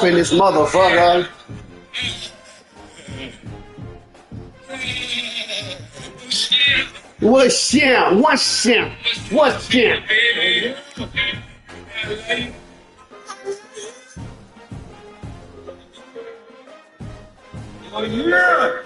in this motherfucker. What's champ? What's champ? What's champ? Oh yeah!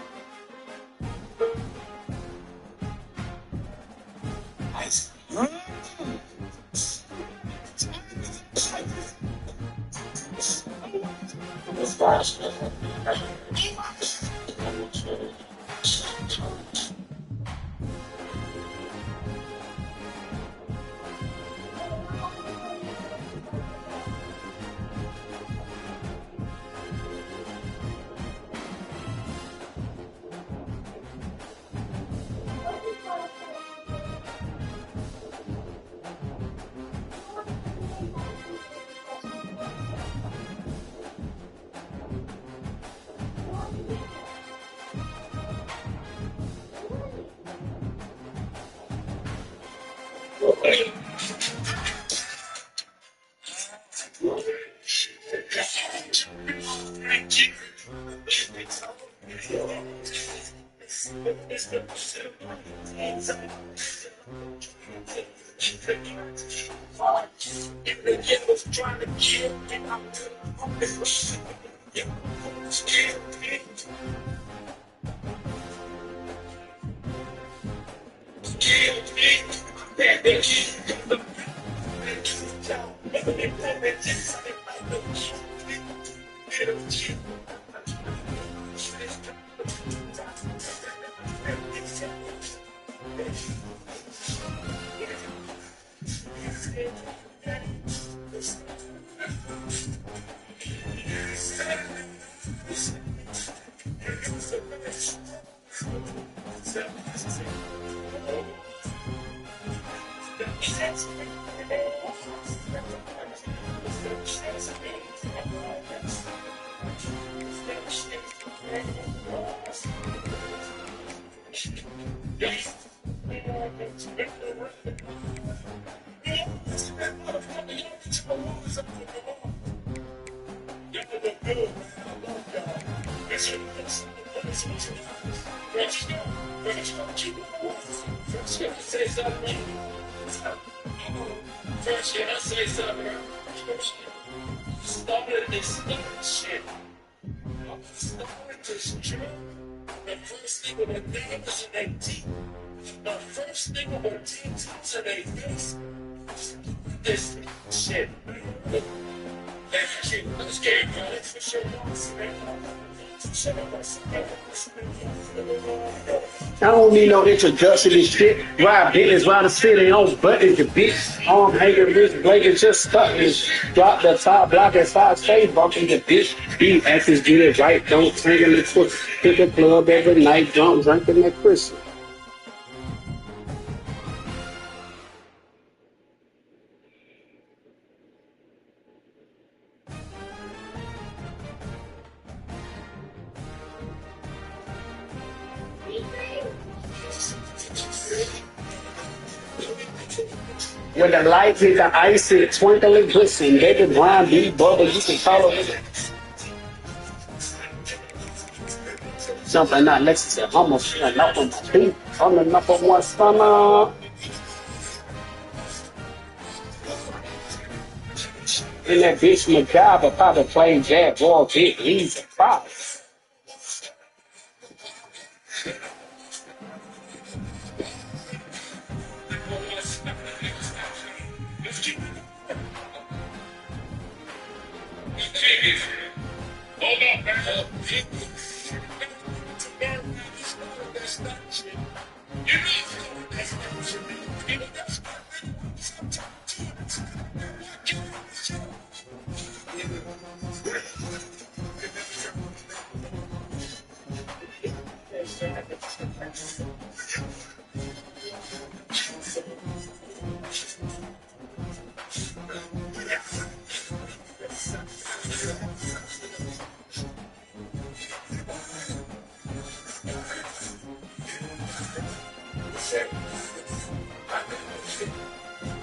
I don't need no introduction and shit. Ride business around the city on buttons, the bitch. Arm hanging, wrist blanket, just stuck and drop the top block at 5 bumping the bitch. Be actors, get it right, don't sing in the twist. Hit the club every night, drunk, drinking that Christmas. When the lights hit the ice, it twinkle and glisten. Baby blind, be bubble, you can call it. Something not next to almost enough on my feet. I'm the number one stunner. And that bitch MacGyver probably playing jab, ball, big, he's a problem.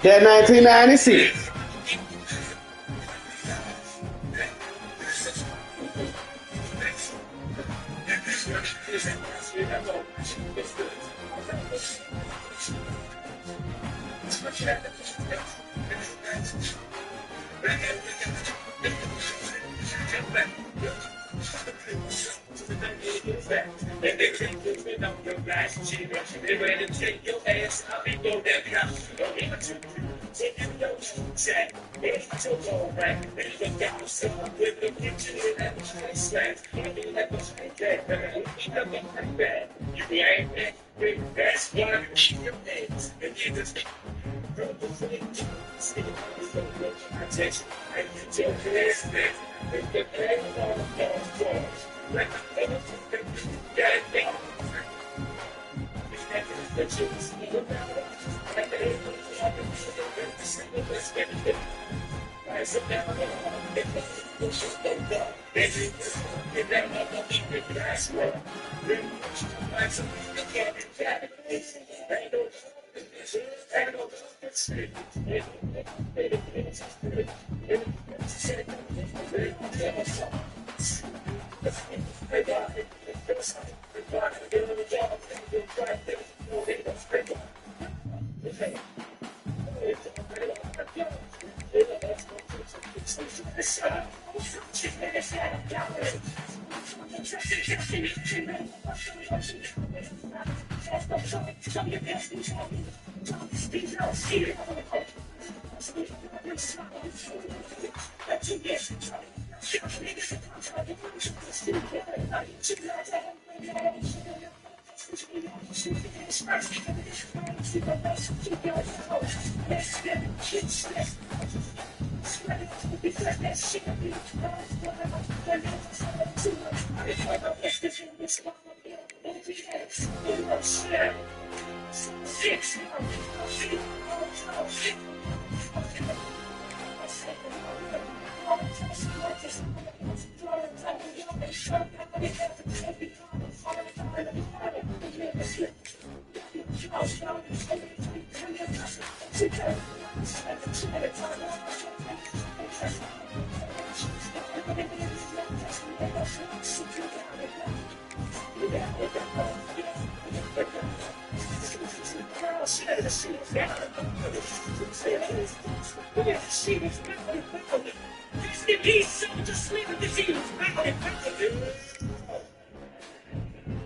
That 1996.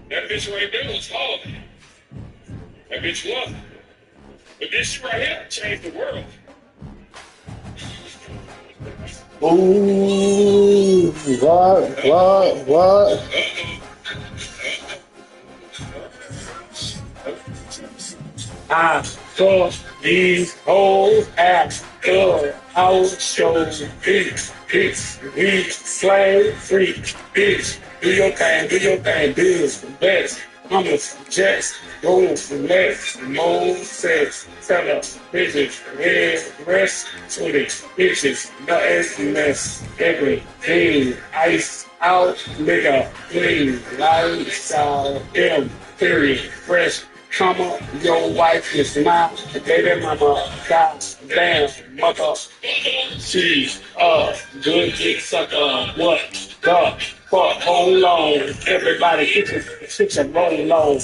That bitch right there was hard. That bitch was. But this shit right here changed the world. Ooh, what? I saw these hoes at the house show. Bitch, slave free, bitch. Do your thing, bills the best. I'm a suggest, go for less, more sex, tell us, bitches, red, rest, to the bitches, nothing mess, everything, ice out, nigga, clean, lights out, them, period, fresh, comma, your wife is mine, baby mama, god damn, mother, she's a good dick sucker, what the fuck, hold on, everybody get your roll on.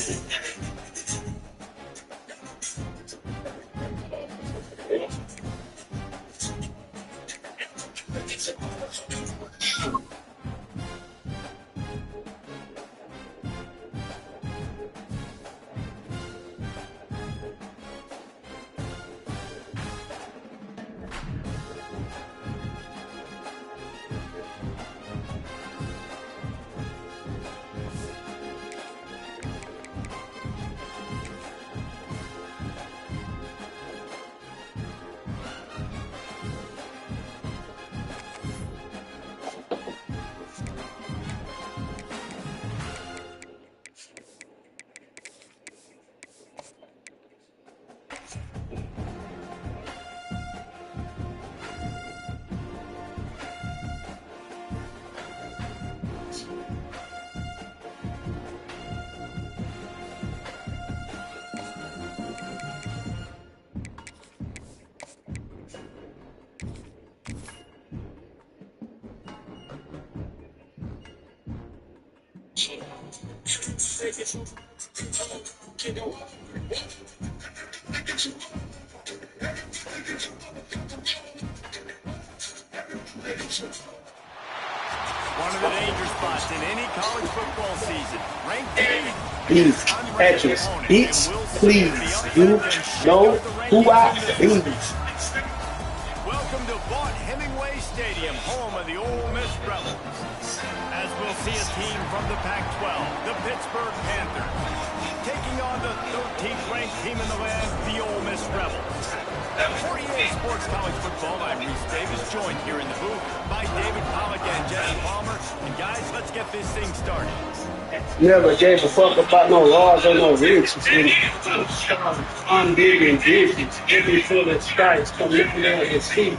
One of the danger spots in any college football season. Ranked team, These catches, bitch, please. You know who I am. welcome to Vaught Hemingway Stadium, home of the Ole Miss Rebels. As we'll see a team from the Pac-12, the Pittsburgh Panthers, taking on the 13th ranked team in the land, the Ole Miss Rebels. For EA Sports College Football, I'm Reese Davis, joined here in the booth by David Pollack and Jesse Palmer. And guys, let's get this thing started. Never gave a fuck about no laws or no riches. I'm big and busy. Give me full of stripes. Come look at his feet.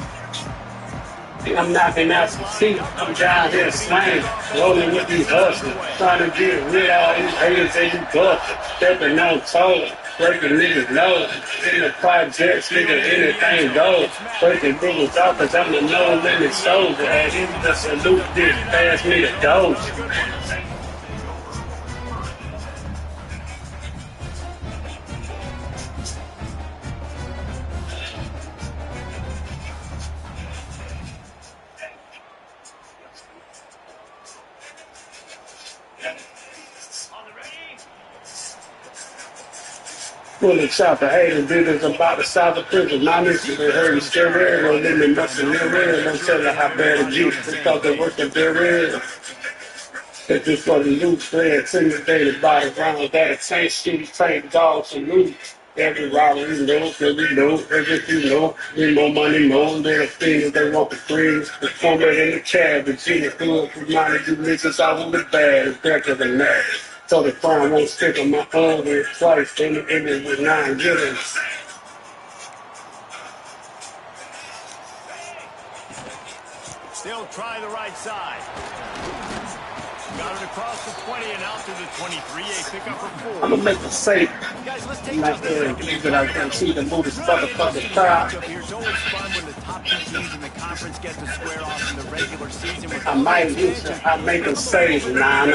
I'm knocking out some seats. I'm down here slaying, rolling with these hustlers, trying to get rid of all these haters and you gutters, stepping on toes, breaking niggas' nose. In the projects, nigga, anything goes. Breaking niggas off cause I'm the no-limit soldier. And in the salute, this pass me the doge. Fully shot the haters, business about the south of prison. My niggas, they heard you still there, no limit, nothing near real. Don't tell her how bad it gets, because they work at their real. That this for the loot, thread, intimidated by the ground, that it tank shit, tank dogs and loot. Every robber you know, every know, everything you know, need more money, more little things, they want the things, the former in the cab, the genius good, reminded you niggas out with the bad, it's better than that. So the crime won't stick on my own with twice, then it ended with 9 givens. They'll try the right side. Got it across the 20 and out to the 23. A pickup for 4. I'm gonna make a safe. Guys, let's take Like that I can see the movie motherfucking crowd. It's always fun when the top 2 teams in the conference get to square off in the regular season. I might use it. I make a save. Nah.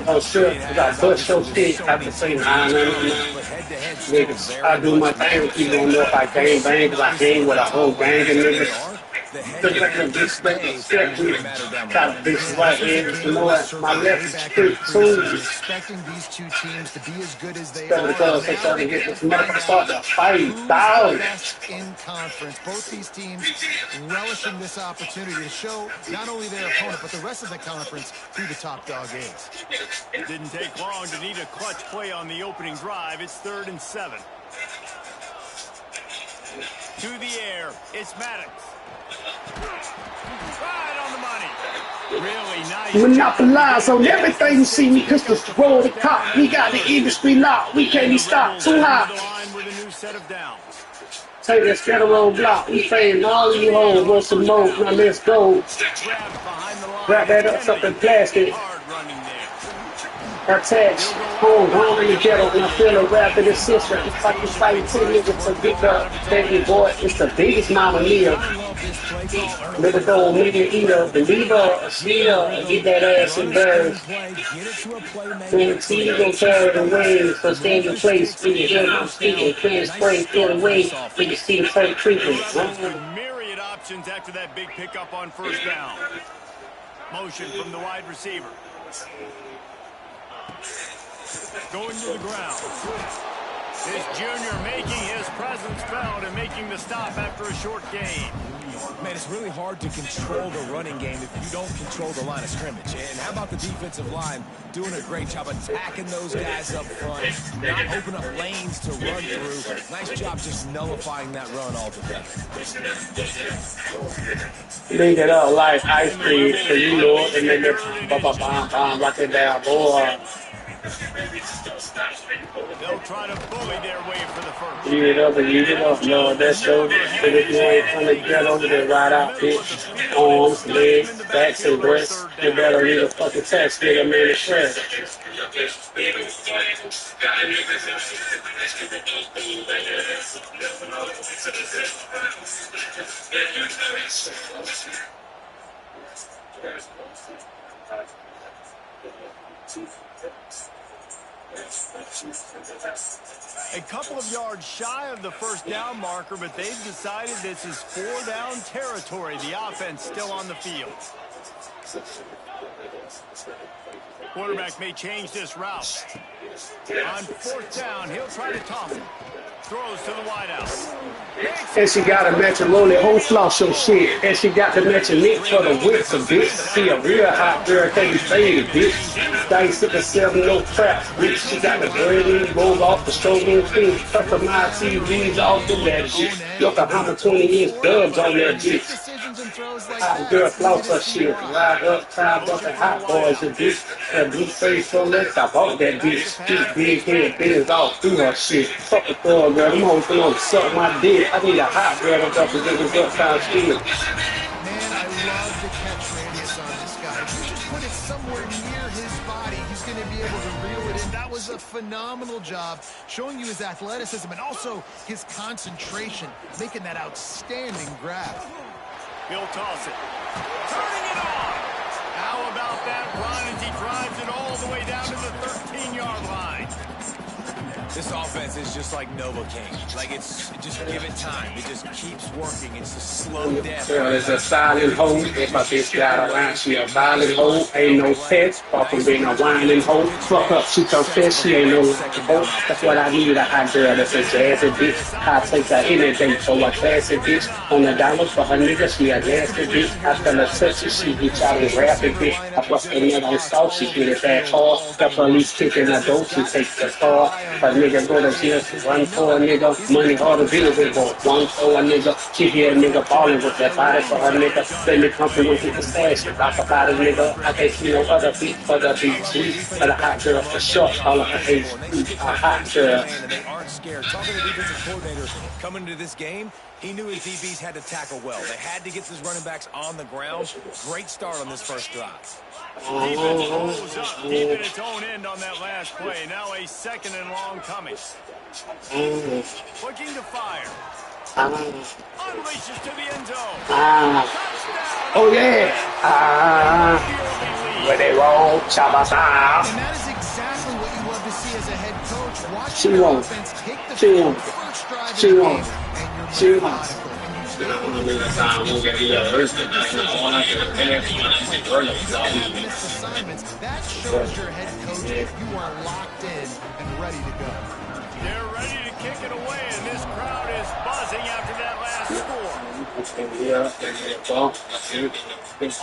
Oh shit, cause I bust your shit. I can say nah. Niggas, I do my thing. You don't know if I gang bang, cause I hang with a whole gang of niggas. Just like a bitch, like a step with got a bitch right here. You know what? My left is straight too. Expecting these two teams to be as good as they are. Because they trying to get this motherfucker start to fight. Down. In conference, both these teams relishing this opportunity to show not only their opponent but the rest of the conference who the top dog is. It didn't take long to need a clutch play on the opening drive. It's 3rd and 7. To the air, it's Maddox. Right on the money. Really nice. Monopolize on everything you see me pistols roll the cop. We got the industry locked. We can't be stopped too high. With a new set of downs. Take that federal block. We fading all of you hoes. Want some more? Now let's go. Wrap that up something plastic. Attached, home in the ghetto, and I feel a rap in the sister. It's like you fighting 10 niggas to get the baby boy. It's the biggest mama meal. Little gold media eater, believer, a sneer, get that ass in birds. When the team go carry the wings, so stand in place, when you hear them speaking, clean spray, clear the way, when you see the type treatment. Myriad options after that big pickup on 1st down. Motion from the wide receiver. Going to the ground. This junior making his presence felt and making the stop after a short gain. Man, it's really hard to control the running game if you don't control the line of scrimmage. And how about the defensive line doing a great job attacking those guys up front, not open up lanes to run through. Nice job just nullifying that run altogether. Leave it up like ice cream, so you know it, and then it's lock it down, boy. They'll try to bully their way for the first. Eat it up and eat it up, Lord. That's so. But if you ain't trying to get over there, right out, bitch. Arms, legs, backs, and breasts. You better need a fucking tax get them in the shred. A couple of yards shy of the first down marker, but they've decided this is 4-down territory. The offense still on the field. Quarterback may change this route. On 4th down, he'll try to toss it. Throws to the wideout. And she got to match a rolling whole floss your shit. And she got to match a lick for the whips a bitch. She a real hot girl, can't be faded, bitch. Dice at the 7, no traps, bitch. She got the brain rolls off the stroking thing. Customized TVs off the that shit. Yokohama 20-inch dubs on that bitch. Hot girl floss her shit. Ride up, tie bucket hot boys and bitch. That blue face so next I bought that bitch. Big head bends all through her shit. Fuck the thug girl, them hoes gonna suck my dick. I need a hot girl to represent this uptown street. Man, I love the catch radius on this guy. If you just put it somewhere near his body, he's going to be able to reel it in. That was a phenomenal job, showing you his athleticism and also his concentration, making that outstanding grab. He'll toss it. Turning it on. How about that run as he drives it all the way down to the 13-yard line? This offense is just like Novocaine. Like, it's just give it time. It just keeps working. It's a slow death. Girl is a silent hoe. If I bitch got around, she a violent hoe. Ain't no pets. Far from being a whining hoe. Fuck up, she confess she ain't no hoe. That's what I need, a hot girl that's a jazzy bitch. I take her any day for a classy bitch. On the dollar for her nigga, she a nasty bitch. I tell her touch it, she reach out and grab it, bitch. I bust her nigga on sauce, she get it back hard. The police kicking her door, she takes the car. Her nigga go to jail, run for a nigga. Money hard to deal with, but one for a nigga. She hear a nigga balling with that body for her nigga. Then the company with the stash, rock about a nigga. I can't see no other beat for the BG. But a hot girl for sure, all of her age. A hot girl. They aren't scared. Talking to the defensive coordinator coming into this game, he knew his DBs had to tackle well. They had to get these running backs on the ground. Great start on this first drive. Defense follows up deep in its own end on that last play. Now a 2nd and long coming. Looking to fire. Unleashes to the end zone. Oh yeah. Where they roll, chop style. And that is exactly what you love to see as a head coach. Watch She your won't. offense take the She field won't. first drive of She the won't. game, and She you're won't. methodical. You know, I'm gonna time we'll get the first and I want to get Missed assignments. That shows your head coach you are locked in and ready to go. They're ready to kick it away, and this crowd is buzzing after that last score.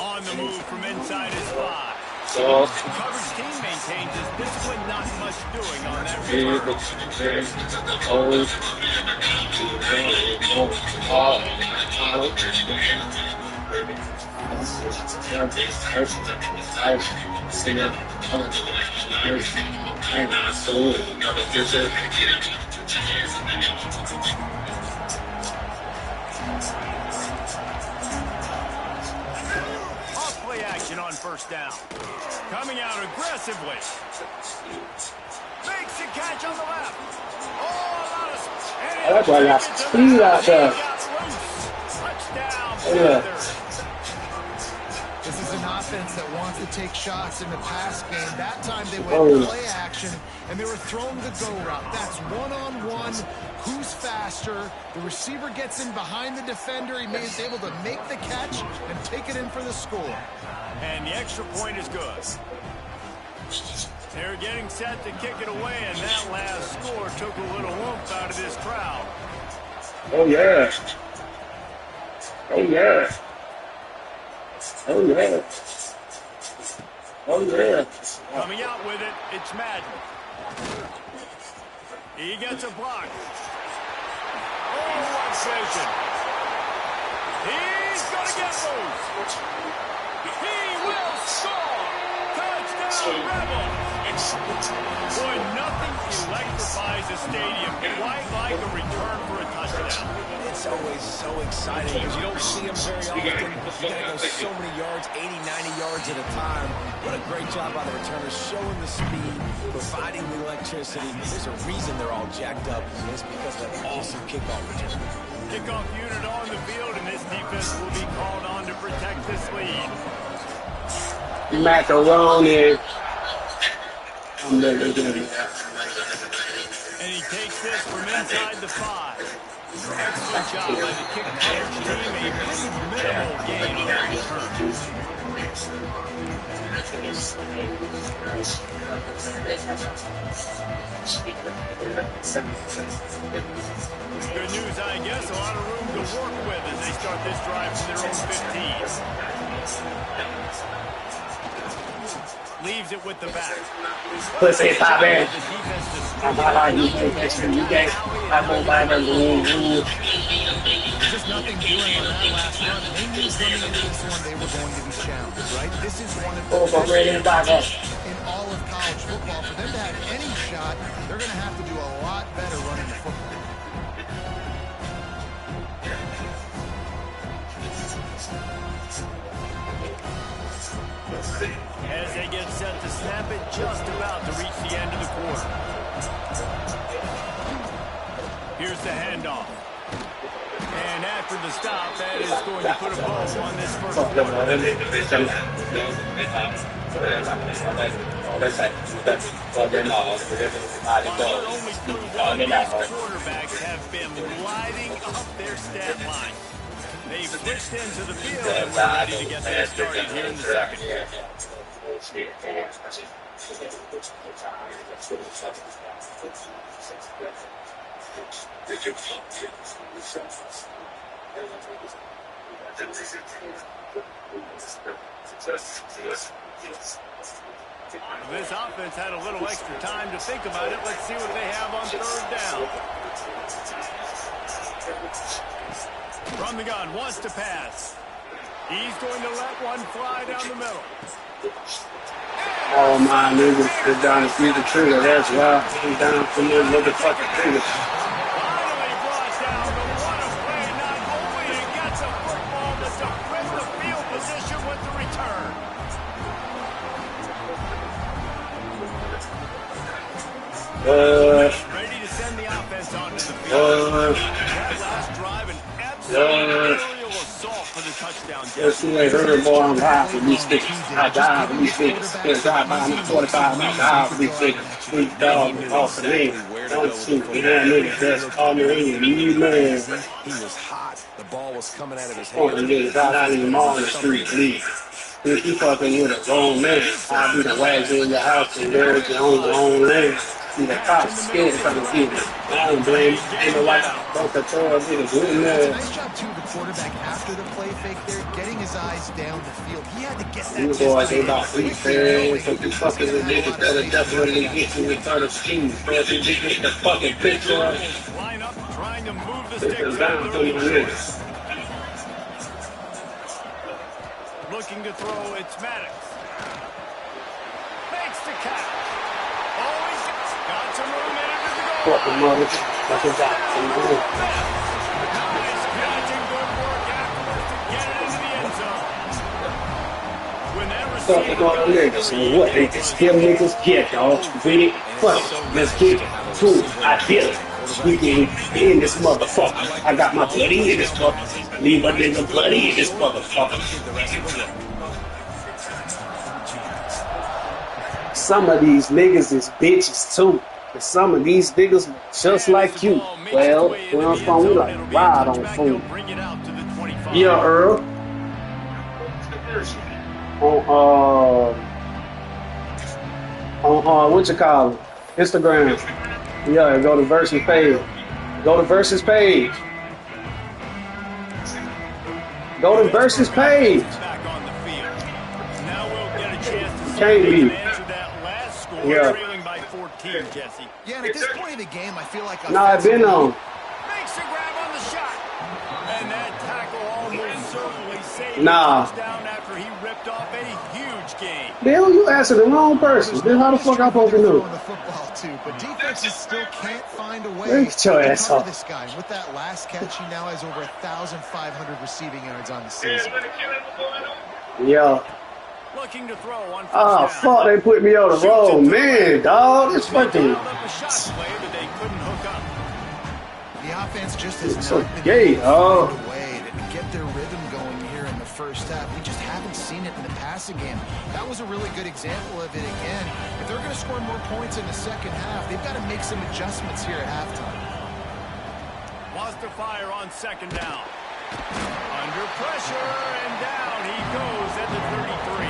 On the move from inside his spot. So, The coverage team maintains his discipline, not much doing on that return. Off-play action on 1st down. Coming out aggressively. Makes a catch on the left. Oh, a lot of... that's why I got speed out there. Touchdown, Yeah. Panthers. This is an offense that wants to take shots in the pass game. That time they went play action, and they were throwing the go route. That's one-on-one. Who's faster? The receiver gets in behind the defender. He is able to make the catch and take it in for the score. And the extra point is good. They're getting set to kick it away, and that last score took a little oomph out of this crowd. oh yeah. Oh yeah. Oh yeah. Oh yeah. Coming out with it, it's Madden. He gets a block. Oh, what vision. He's going to get loose. He will score. Touchdown, Rebels. Boy, nothing electrifies a stadium quite like a return for a touchdown. It's always so exciting because you don't see them very often. You got to go so many yards, 80, 90 yards at a time. What a great job by the returners, showing the speed, providing the electricity. There's a reason they're all jacked up. It's because of that awesome kickoff return. Kickoff unit on the field, and this defense will be called on to protect this lead. Macaroni. I'm literally doing that. And he takes this from inside the 5. Excellent job by the kick coverage team. A pretty minimal gain on the return. Good news, I guess. A lot of room to work with as they start this drive from their own 15. Leaves it with the back. Pussy poppin'. You can't. I'm gonna buy the room. Just nothing doing on that last run. They knew coming into this one they were going to be challenged, right? This is one of the best in all of college football. For them to have any shot, they're going to have to do a lot better running the football. As they get set to snap it, just about to reach the end of the quarter. Here's the handoff. And after the stop, that is going to put a bow on this first quarter. Only through one, these quarterbacks have been lighting up their stat line. They've switched into the field and we're ready to get that started here in the second. This offense had a little extra time to think about it. Let's see what they have on third down. From the gun, wants to pass. He's going to let one fly down the middle. Oh my niggas, they're down to see the trigger. That's why he's down from the motherfucking trigger. Finally brought down, but what a play. Not only he gets a football, but to flip the field position with the return. Ready to send the offense onto the field. That last drive, an absolute aerial assault for the touchdown. Let's see, I heard her boy on live with these stickers. I dive with these stickers. There's drive by me 45, I dive with these stickers. Sweet dog, off the name. Don't shoot me, that nigga. That's all me, you man. He was hot. The ball was coming out of his Oh, hand. niggas out in the mall in the street, please. If you fucking with a grown man, I'll be the wags in your house and there's your own land. See the cops scared to come and get it. I don't blame you. Ain't no white don't control niggas in there. Nice job, too, the quarterback after the play fake there, getting his eyes down the field. He had to get that. You boys ain't about free fans, so you fucking with niggas that'll definitely get you with 30 schemes. So if you get the fucking picture of it, Line up, trying to move the it's sticks down out to there. the niggas. Looking to throw, it's Maddox. Makes the catch. Always got some room in it to go. Fucking mothers. Fucking got some room. Nice catch and good work afterwards to get it into the end zone. When that Fucking receiver all the niggas. So what niggas? Them niggas get, dog. With it? Fuck it. Let's get to it. I feel it. We can in this motherfucker. I got my bloody in this motherfucker. Leave a nigga bloody in this motherfucker. Some of these niggas is bitches too. And some of these niggas just like you. Well, where I'm from, we like ride on food. bring it out to the 25. Yeah, Earl. On what you call it? Instagram. Yeah, go to Versus page. Go to Versus page. Go to Versus page. Back on the field. Now we'll get a chance to see Can't if they be. can answer that last score, Yeah. trailing by 14, Jesse. Yeah, and at this point of the game, I feel like Nah, I've been on. Makes the grab on the shot. And that tackle almost certainly saved Nah. the touchdown after he ripped off a huge gain. Bill, you asking the wrong person. Then how the fuck I supposed to know? throwing the football too, but defenses still can't find a way Get your to ass cover off. this guy. With that last catch, he now has over 1,500 receiving yards on the season. Yeah. Looking to throw on first Oh, down. fuck, they put me on the road. Man, dog, it's fucking... Dialed up a shot play that they couldn't hook up. The offense just has It's not okay, been able to dog. find a way to get their rhythm going here in the first half. We just haven't seen it in the past passing game. That was a really good example of it again. If they're going to score more points in the second half, they've got to make some adjustments here at halftime. Wants to fire on second down. Under pressure, and down he goes at the 33.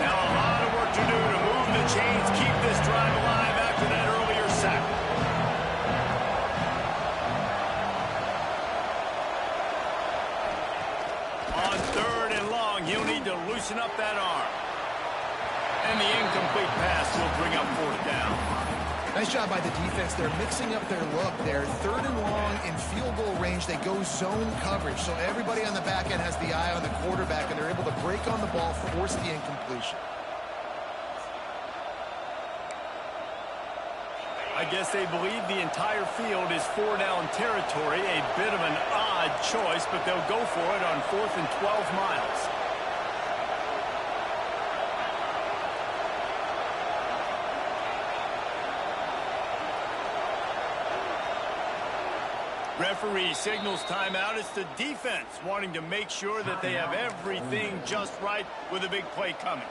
Now a lot of work to do to move the chains, keep this drive alive after that earlier sack. On third and long, he'll need to loosen up that arm. And the incomplete pass will bring up fourth down. Nice job by the defense. They're mixing up their look. They're third and long in field goal range. They go zone coverage. So everybody on the back end has the eye on the quarterback, and they're able to break on the ball, force the incompletion. I guess they believe the entire field is 4-down territory. A bit of an odd choice, but they'll go for it on 4th and 12 miles. Referee signals timeout. It's the defense wanting to make sure that they have everything just right with a big play coming.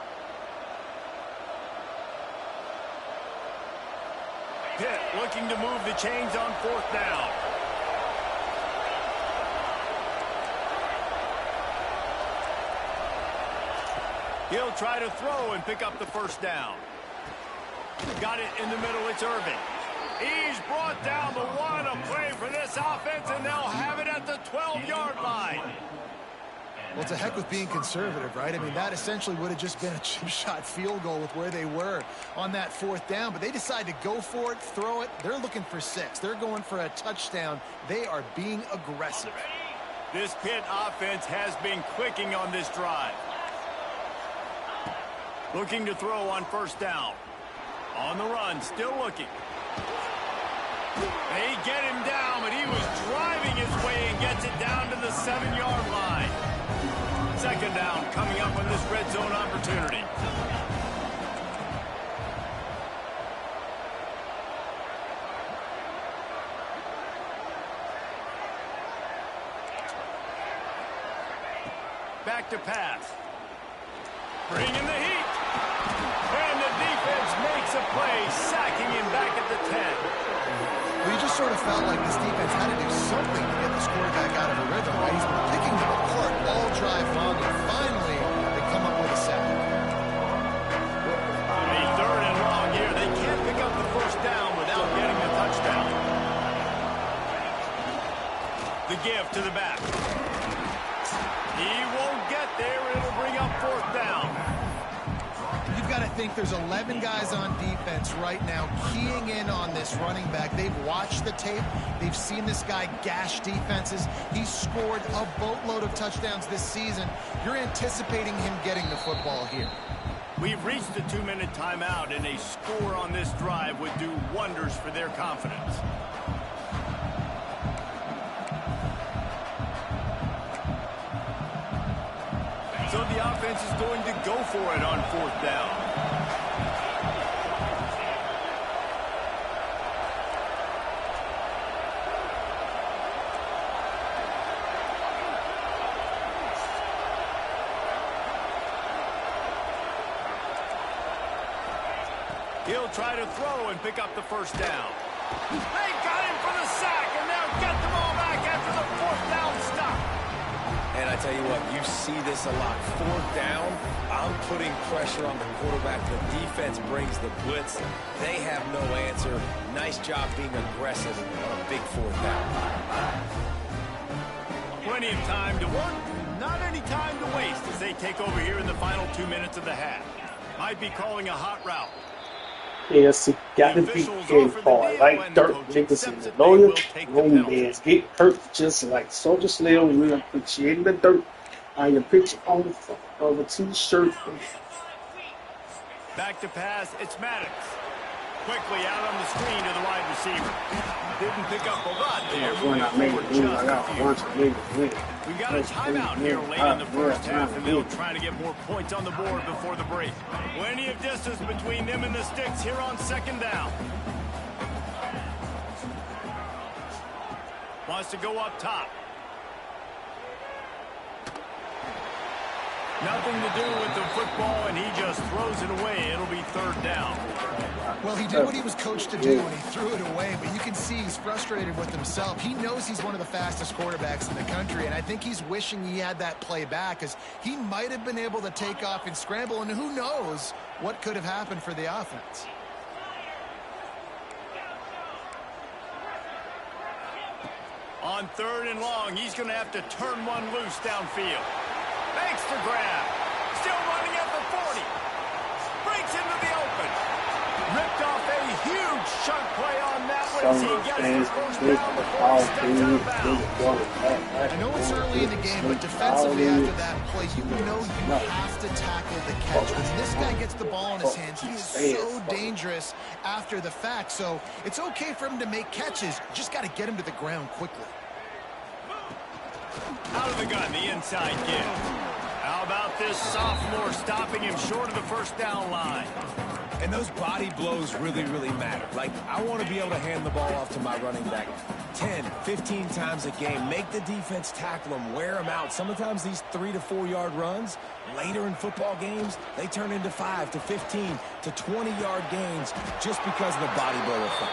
Pitt looking to move the chains on 4th down. He'll try to throw and pick up the first down. Got it in the middle. It's Irvin. He's brought down the one. A play for this offense, and they'll have it at the 12-yard line. Well, it's a heck with being conservative, right? I mean, that essentially would have just been a chip shot field goal with where they were on that 4th down. But they decide to go for it, throw it. They're looking for 6. They're going for a touchdown. They are being aggressive. This Pitt offense has been clicking on this drive. Looking to throw on 1st down. On the run, still looking. They get him down, but he was driving his way and gets it down to the 7-yard line. 2nd down coming up on this red zone opportunity. Back to pass. Bringing the heat. And the defense makes a play, sacking him back at the 10. Well, you just sort of felt like this defense had to do something to get this quarterback out of a rhythm, right? He's been picking them apart all drive long, and finally they come up with a sack. A 3rd and long here. They can't pick up the first down without getting the touchdown. The give to the back. He won't get there. It'll bring up 4th down. You've got to think there's 11 guys on defense right now keying in on this running back. They've watched the tape. They've seen this guy gash defenses. He's scored a boatload of touchdowns this season. You're anticipating him getting the football here. We've reached the 2-minute timeout, and a score on this drive would do wonders for their confidence. So the offense is going to go for it on 4th down. He'll try to throw and pick up the first down. They got him for the sack, and they'll get the ball back after the 4th down stop. And I tell you what, you see this a lot. 4th down, I'm putting pressure on the quarterback. The defense brings the blitz. They have no answer. Nice job being aggressive on a big 4th down. Plenty of time to work, not any time to waste as they take over here in the final 2 minutes of the half. Might be calling a hot route. Yes, he got to be getting hard. Like Dirk Nicholson, the lawyer, romance, get hurt just like Soldier Slim. We appreciate the dirt. On your picture on the front of a t-shirt. Back to pass, it's Maddox. Quickly out on the screen to the wide receiver. Didn't pick up a lot there. We've got a timeout here late in the first half, and they'll try to get more points on the board before the break. Plenty of distance between them and the sticks here on 2nd down. Wants to go up top. Nothing to do with the football, and he just throws it away. It'll be third down. Well, he did what he was coached to do, and he threw it away. But you can see he's frustrated with himself. He knows he's one of the fastest quarterbacks in the country, and I think he's wishing he had that play back, because he might have been able to take off and scramble, and who knows what could have happened for the offense. On third and long, he's going to have to turn one loose downfield. Makes the grab. Still running at the 40. Breaks into the open. Ripped off a huge chunk play on that one as he gets the first down before he steps out of bounds. I know it's early in the game, but defensively after that play, you know you have to tackle the catch. When this guy gets the ball in his hands, he is so dangerous after the fact. So it's okay for him to make catches. You just got to get him to the ground quickly. Out of the gun, the inside give. How about this sophomore stopping him short of the first down line? And those body blows really, really matter. Like, I want to be able to hand the ball off to my running back 10, 15 times a game. Make the defense tackle him, wear him out. Sometimes these 3 to 4 yard runs, later in football games, they turn into 5 to 15 to 20 yard gains just because of the body blow effect.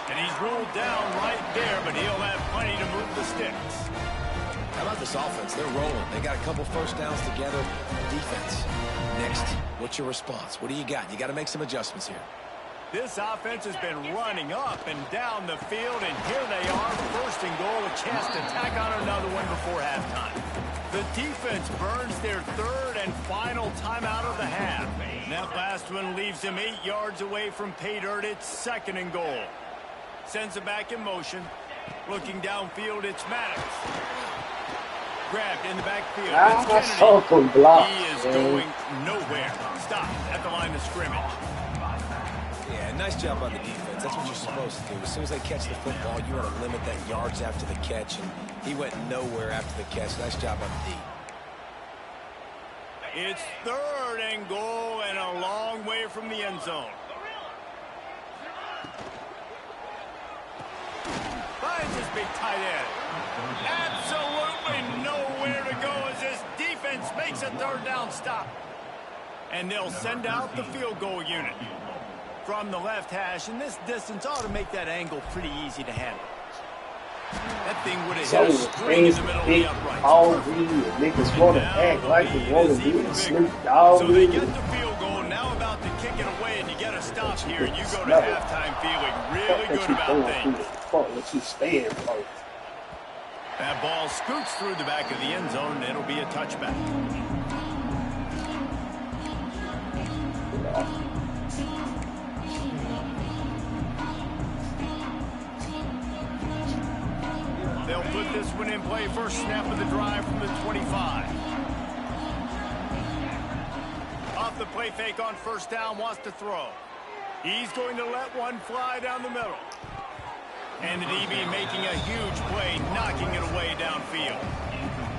And he's rolled down right there, but he'll have plenty to move the sticks. How about this offense? They're rolling. They got a couple first downs together. Defense. Next, what's your response? What do you got? You got to make some adjustments here. This offense has been running up and down the field, and here they are, first and goal, a chance to tack on another one before halftime. The defense burns their third and final timeout of the half. And that last one leaves him 8 yards away from pay dirt. It's second and goal. Sends it back in motion. Looking downfield, it's Maddox. Grabbed in the backfield. He is going nowhere. Stop at the line of scrimmage. Yeah, nice job on the defense. That's what you're supposed to do. As soon as they catch the football, you want to limit that yards after the catch, and he went nowhere after the catch. Nice job on the D. It's third and goal and a long way from the end zone. Finds his big tight end. Absolutely nowhere to go as this defense makes a third down stop. And they'll send out the field goal unit from the left hash. And this distance ought to make that angle pretty easy to handle. That thing would have hit a string in the middle of the upright. Niggas want to act like they want to be a Snoop Dogg. So they get the field goal. Now about to kick it away, and you get a stop here. And you go to halftime feeling really good about things. What you stand for. That ball scoots through the back of the end zone, and it'll be a touchback. They'll put this one in play. First snap of the drive from the 25. Off the play fake on first down, wants to throw. He's going to let one fly down the middle. And the DB making a huge play, knocking it away downfield.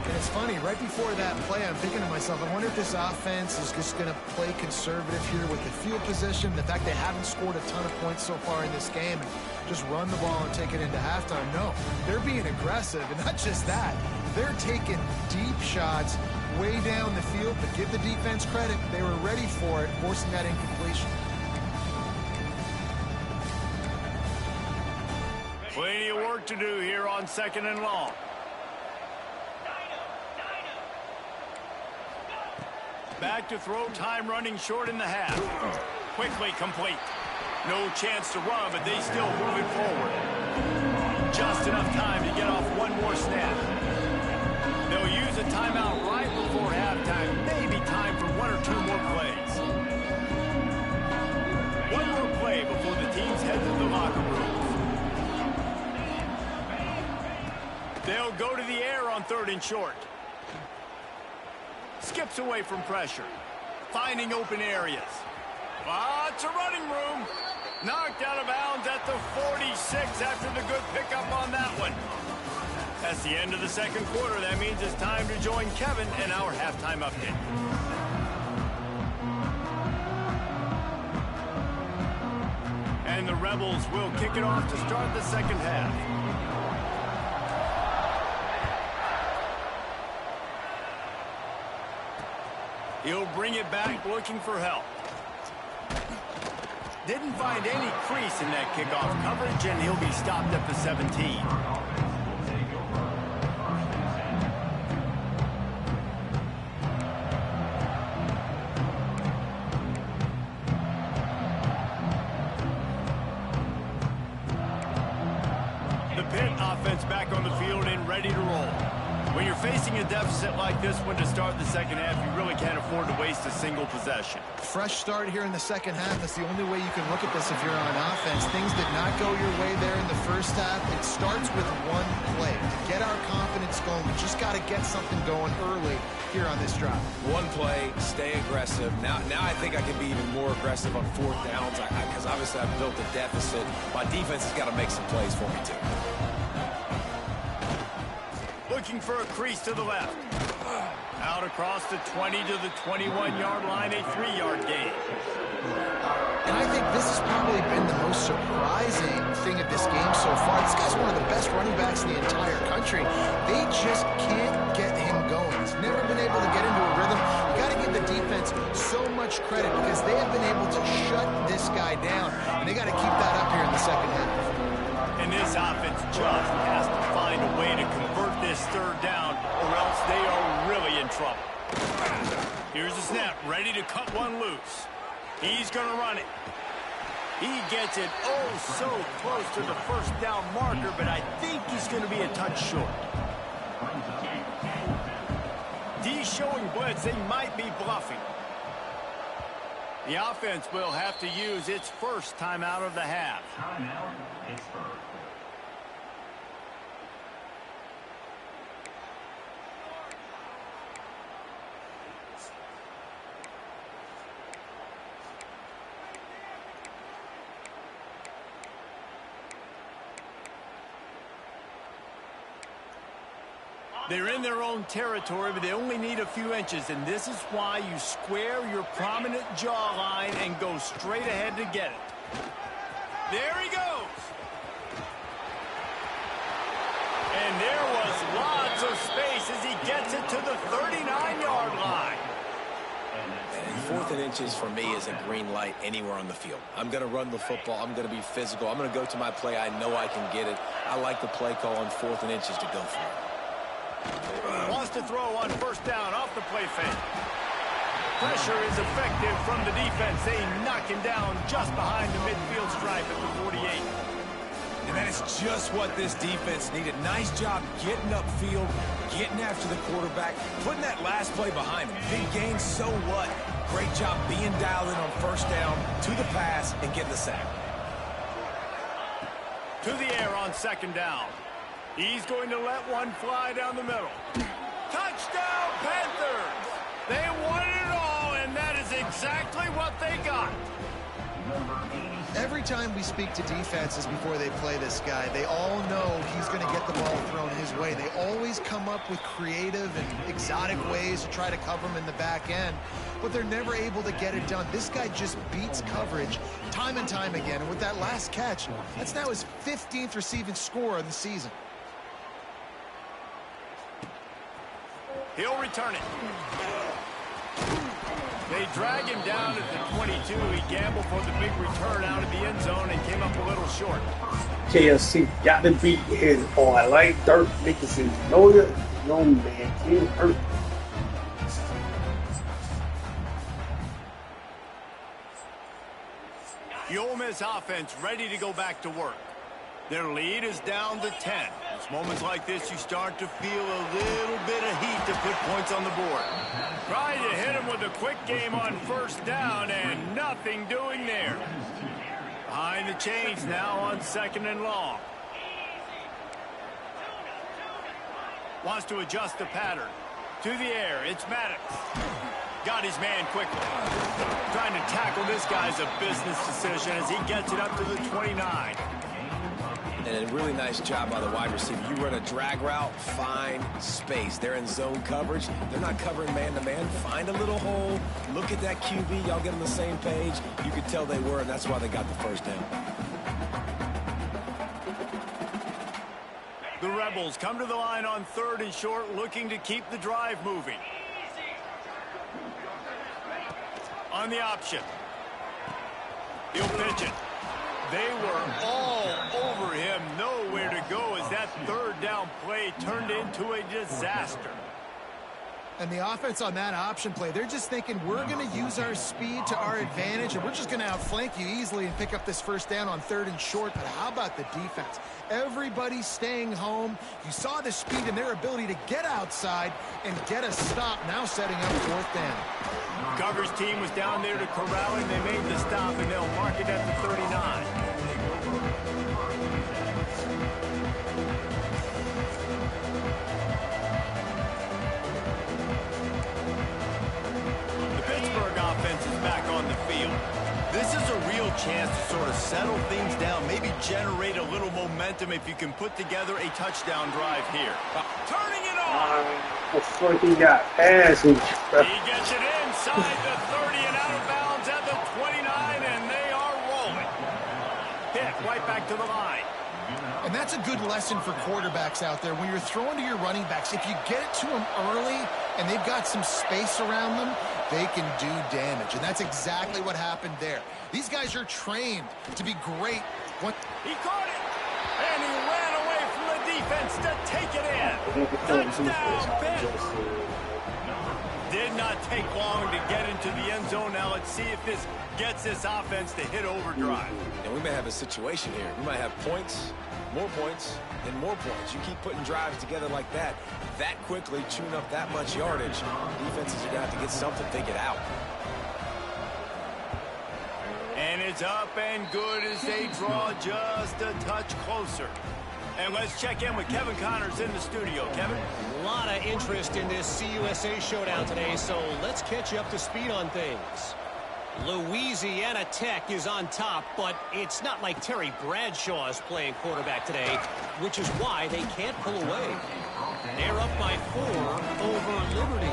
And it's funny, right before that play, I'm thinking to myself, I wonder if this offense is just going to play conservative here with the field position, the fact they haven't scored a ton of points so far in this game, and just run the ball and take it into halftime. No, they're being aggressive, and not just that. They're taking deep shots way down the field, but give the defense credit. They were ready for it, forcing that incompletion. Plenty of work to do here on second and long. Back to throw, time running short in the half. Quickly complete. No chance to run, but they still move it forward. Just enough time to get off one more snap. They'll use a timeout right before halftime. Maybe time for one or two more plays. One more play before the teams head to the locker room. They'll go to the air on third and short. Skips away from pressure. Finding open areas. Lots of running room. Knocked out of bounds at the 46 after the good pickup on that one. That's the end of the second quarter. That means it's time to join Kevin in our halftime update. And the Rebels will kick it off to start the second half. He'll bring it back looking for help. Didn't find any crease in that kickoff coverage, and he'll be stopped at the 17. The Pitt offense back on the field and ready to roll. When you're facing a deficit like this one to start the second half, you really can't afford to waste a single possession. Fresh start here in the second half. That's the only way you can look at this if you're on offense. Things did not go your way there in the first half. It starts with one play. To get our confidence going, we just got to get something going early here on this drive. One play, stay aggressive. Now I think I can be even more aggressive on fourth downs because obviously I've built a deficit. My defense has got to make some plays for me too. Looking for a crease to the left. Out across the 20 to the 21-yard line, a 3-yard gain. And I think this has probably been the most surprising thing of this game so far. This guy's one of the best running backs in the entire country. They just can't get him going. He's never been able to get into a rhythm. You got to give the defense so much credit because they have been able to shut this guy down. And they got to keep that up here in the second half. And this offense just has to find a way to convert this third down or else they are really in trouble. Here's the snap, ready to cut one loose. He's going to run it. He gets it oh so close to the first down marker, but I think he's going to be a touch short. D showing blitz, they might be bluffing. The offense will have to use its first timeout of the half. Timeout, Pittsburgh. They're in their own territory, but they only need a few inches, and this is why you square your prominent jawline and go straight ahead to get it. There he goes. And there was lots of space as he gets it to the 39-yard line. And fourth and inches for me is a green light anywhere on the field. I'm going to run the football. I'm going to be physical. I'm going to go to my play. I know I can get it. I like the play call on fourth and inches to go for it. Wants to throw on first down off the play fake. Pressure is effective from the defense. They knock him down just behind the midfield stripe at the 48. And that is just what this defense needed. Nice job getting upfield, getting after the quarterback, putting that last play behind him. Big gain, so what? Great job being dialed in on first down, to the pass, and getting the sack. To the air on second down. He's going to let one fly down the middle. Touchdown, Panthers! They won it all, and that is exactly what they got. Every time we speak to defenses before they play this guy, they all know he's going to get the ball thrown his way. They always come up with creative and exotic ways to try to cover him in the back end, but they're never able to get it done. This guy just beats coverage time and time again, and with that last catch, that's now his 15th receiving score of the season. He'll return it. They drag him down at the 22. He gambled for the big return out of the end zone and came up a little short. KFC got to beat his boy like dirt. Nicholson. No man can't hurt. The Ole Miss offense ready to go back to work. Their lead is down to 10. It's moments like this you start to feel a little bit of heat to put points on the board. Trying to hit him with a quick game on first down and nothing doing there. Behind the chains now on second and long. Wants to adjust the pattern. To the air, it's Maddox. Got his man quickly. Trying to tackle this guy's a business decision as he gets it up to the 29. And a really nice job by the wide receiver. You run a drag route, find space. They're in zone coverage. They're not covering man-to-man. Find a little hole. Look at that QB. Y'all get on the same page. You could tell they were, and that's why they got the first down. The Rebels come to the line on third and short, looking to keep the drive moving. On the option. He'll pitch it. They were all over him. Nowhere to go as that third down play turned into a disaster. And the offense on that option play, they're just thinking we're going to use our speed to our advantage and we're just going to outflank you easily and pick up this first down on 3rd and short. But how about the defense? Everybody's staying home. You saw the speed and their ability to get outside and get a stop, now setting up 4th down. Coverage team was down there to corral him. They made the stop, and they'll mark it at the 39. The Pittsburgh offense is back on the field. This is a real chance to sort of settle things down, maybe generate a little momentum if you can put together a touchdown drive here. Turning it on. What the fuck he got? Passing. He gets it inside the 30 and out of bounds at the 29, and they are rolling. Pitt right back to the line. And that's a good lesson for quarterbacks out there. When you're throwing to your running backs, if you get it to them early and they've got some space around them, they can do damage. And that's exactly what happened there. These guys are trained to be great. He caught it, and he ran away from the defense to take it in. Touchdown, Pitt. Did not take long to get into the end zone. Now let's see if this gets this offense to hit overdrive. And we may have a situation here. We might have points, more points, and more points. You keep putting drives together like that quickly, chewing up that much yardage, defenses are going to have to get something figured out. And it's up and good as they draw just a touch closer. And let's check in with Kevin Connors in the studio. Kevin? A lot of interest in this CUSA showdown today, so let's catch you up to speed on things. Louisiana Tech is on top, but it's not like Terry Bradshaw is playing quarterback today, which is why they can't pull away. They're up by 4 over Liberty.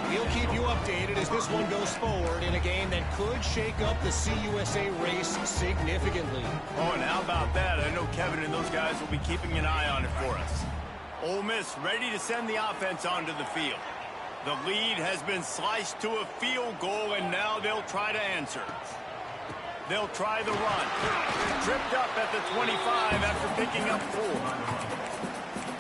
We'll keep you updated as this one goes forward in a game that could shake up the CUSA race significantly. Oh, and how about that? I know Kevin and those guys will be keeping an eye on it for us. Ole Miss ready to send the offense onto the field. The lead has been sliced to a field goal, and now they'll try to answer. They'll try the run. Tripped up at the 25 after picking up 4.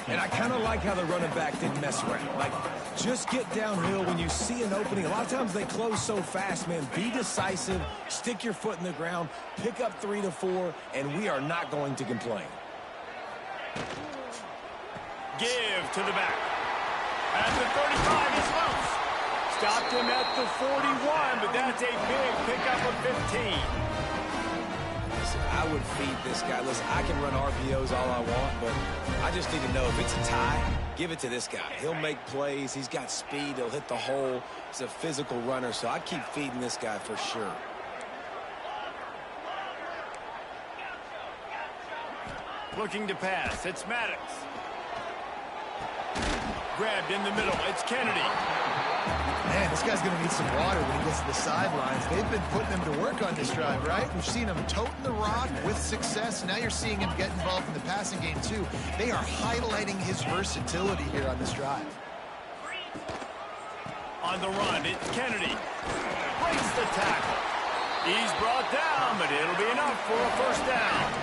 And I kind of like how the running back didn't mess around. Like, just get downhill when you see an opening. A lot of times they close so fast, man. Be decisive, stick your foot in the ground, pick up 3 to 4, and we are not going to complain. Give to the back. At the 35, he's loose. Stopped him at the 41, but that's a big pickup of 15. Listen, I would feed this guy. Listen, I can run RPOs all I want, but I just need to know if it's a tie, give it to this guy. He'll make plays. He's got speed. He'll hit the hole. He's a physical runner, so I keep feeding this guy for sure. Looking to pass. It's Maddox. Grabbed in the middle. It's Kennedy. Man, this guy's going to need some water when he gets to the sidelines. They've been putting him to work on this drive, right? We've seen him toting the rock with success. Now you're seeing him get involved in the passing game, too. They are highlighting his versatility here on this drive. On the run, it's Kennedy. Breaks the tackle. He's brought down, but it'll be enough for a first down.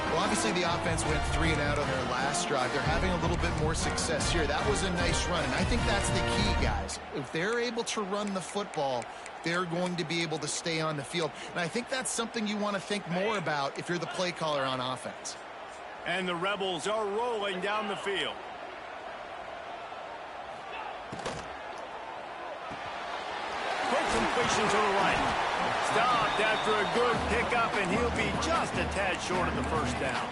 Well, obviously the offense went 3 and out on their last drive. They're having a little bit more success here. That was a nice run, and I think that's the key, guys. If they're able to run the football, they're going to be able to stay on the field. And I think that's something you want to think more about if you're the play caller on offense. And the Rebels are rolling down the field. Quick completion to the right. Stopped after a good pickup, and he'll be just a tad short of the first down.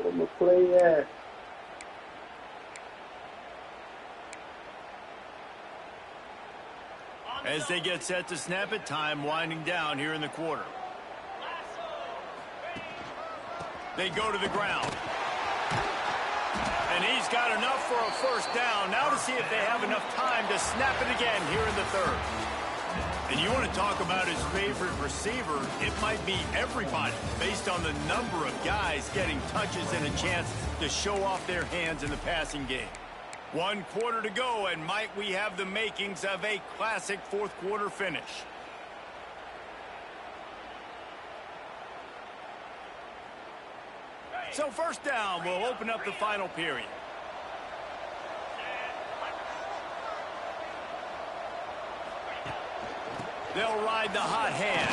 Let me play that. As they get set to snap it, time winding down here in the quarter. They go to the ground. And he's got enough for a first down. Now to see if they have enough time to snap it again here in the third. And you want to talk about his favorite receiver, it might be everybody based on the number of guys getting touches and a chance to show off their hands in the passing game. 1 quarter to go, and might we have the makings of a classic fourth quarter finish. So first down will open up the final period. They'll ride the hot hand.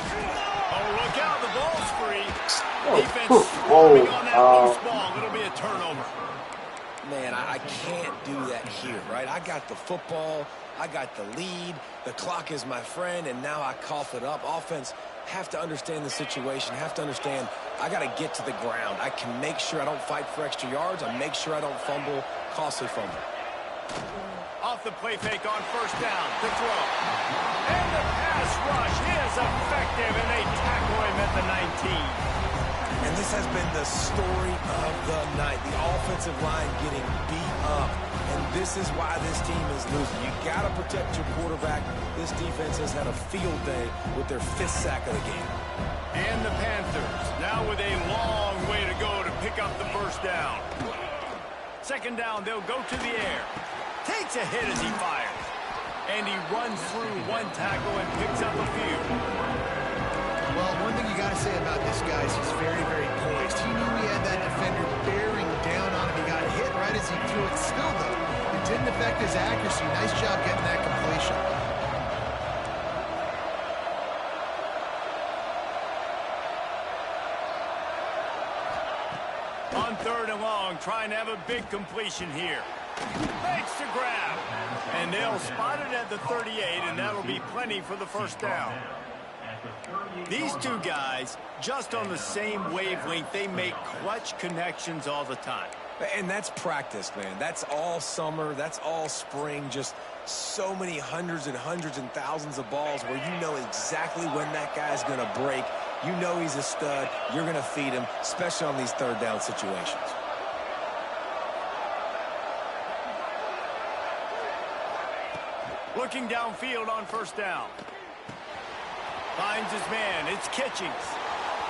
Oh, look out, the ball's free. Defense swarming on that loose ball. It'll be a turnover. Man, I can't do that here, right? I got the football, I got the lead, the clock is my friend, and now I cough it up. Offense have to understand the situation, have to understand I got to get to the ground. I can make sure I don't fight for extra yards. I make sure I don't fumble, costly fumble. Off the play fake on first down to throw. And the pass rush is effective, and they tackle him at the 19. And this has been the story of the night. The offensive line getting beat up. And this is why this team is losing. You got to protect your quarterback. This defense has had a field day with their 5th sack of the game. And the Panthers now with a long way to go to pick up the first down. Second down, they'll go to the air. Takes a hit as he fires. And he runs through 1 tackle and picks up a few. Well, one thing you got to say about this guy is he's very, very poised. He knew he had that defender bearing down on him. He got hit right as he threw it. Still, though, it didn't affect his accuracy. Nice job getting that completion. On 3rd and long, trying to have a big completion here. Makes the grab. And they'll spot it at the 38, and that'll be plenty for the first down. These two guys, just on the same wavelength, they make clutch connections all the time. And that's practice, man. That's all summer. That's all spring. Just so many hundreds and thousands of balls where you know exactly when that guy's going to break. You know he's a stud. You're going to feed him, especially on these 3rd down situations. Looking downfield on first down. Finds his man. It's Kitchings.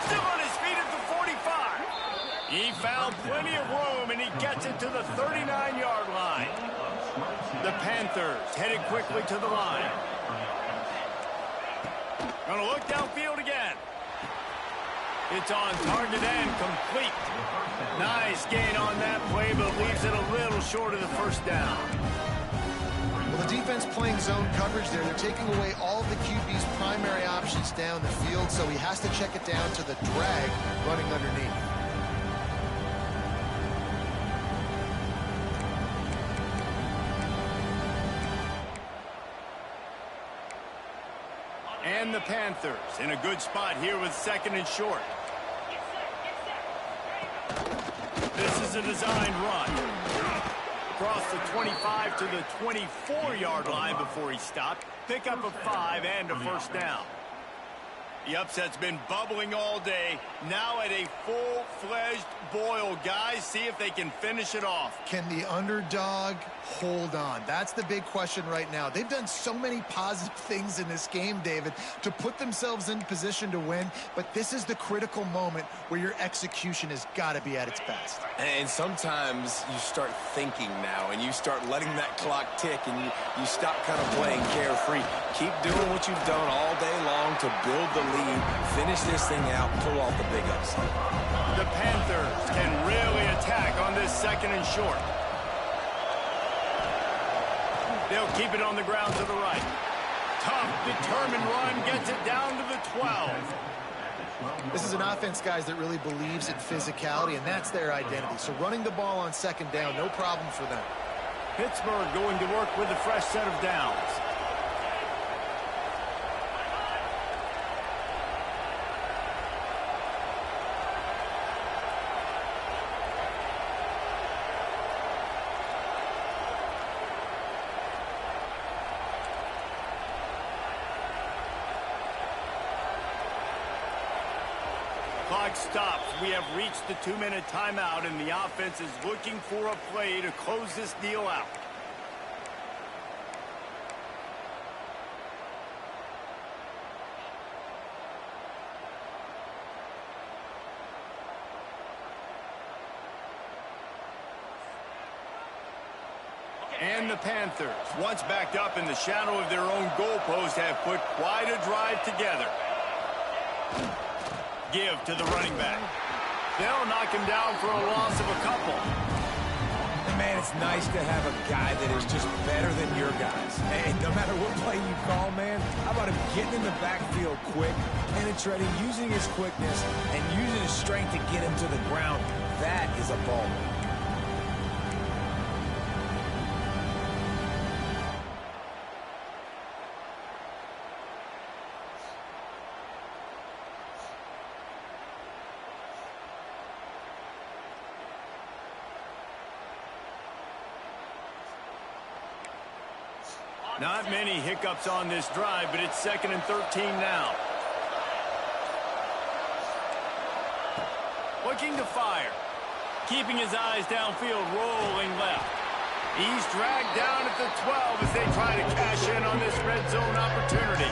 Still on his feet at the 45. He found plenty of room, and he gets it to the 39-yard line. The Panthers headed quickly to the line. Gonna look downfield again. It's on target and complete. Nice gain on that play, but leaves it a little short of the first down. Well, the defense playing zone coverage there. They're taking away all of the QB's primary options down the field, so he has to check it down to the drag running underneath. And the Panthers in a good spot here with 2nd and short. This is a designed run. Across the 25 to the 24-yard line before he stopped. Pick up a 5 and a first down. The upset's been bubbling all day. Now at a full-fledged boil. Guys, see if they can finish it off. Can the underdog hold on? That's the big question right now. They've done so many positive things in this game, David, to put themselves in position to win, but this is the critical moment where your execution has got to be at its best. And sometimes you start thinking now, and you start letting that clock tick, and you stop kind of playing carefree. Keep doing what you've done all day long to build the lead, finish this thing out, pull off the big upset. The Panthers can really attack on this 2nd and short. They'll keep it on the ground to the right. Tough, determined run gets it down to the 12. This is an offense, guys, that really believes in physicality, and that's their identity. So running the ball on 2nd down, no problem for them. Pittsburgh going to work with a fresh set of downs. Clock stops. We have reached the 2-minute timeout, and the offense is looking for a play to close this deal out. And the Panthers, once backed up in the shadow of their own goalpost, have put quite a drive together. Give to the running back. They'll knock him down for a loss of a couple. And man, it's nice to have a guy that is just better than your guys. Hey, no matter what play you call, man, how about him getting in the backfield quick, penetrating, using his quickness, and using his strength to get him to the ground. That is a ball. Not many hiccups on this drive, but it's 2nd and 13 now. Looking to fire. Keeping his eyes downfield, rolling left. He's dragged down at the 12 as they try to cash in on this red zone opportunity.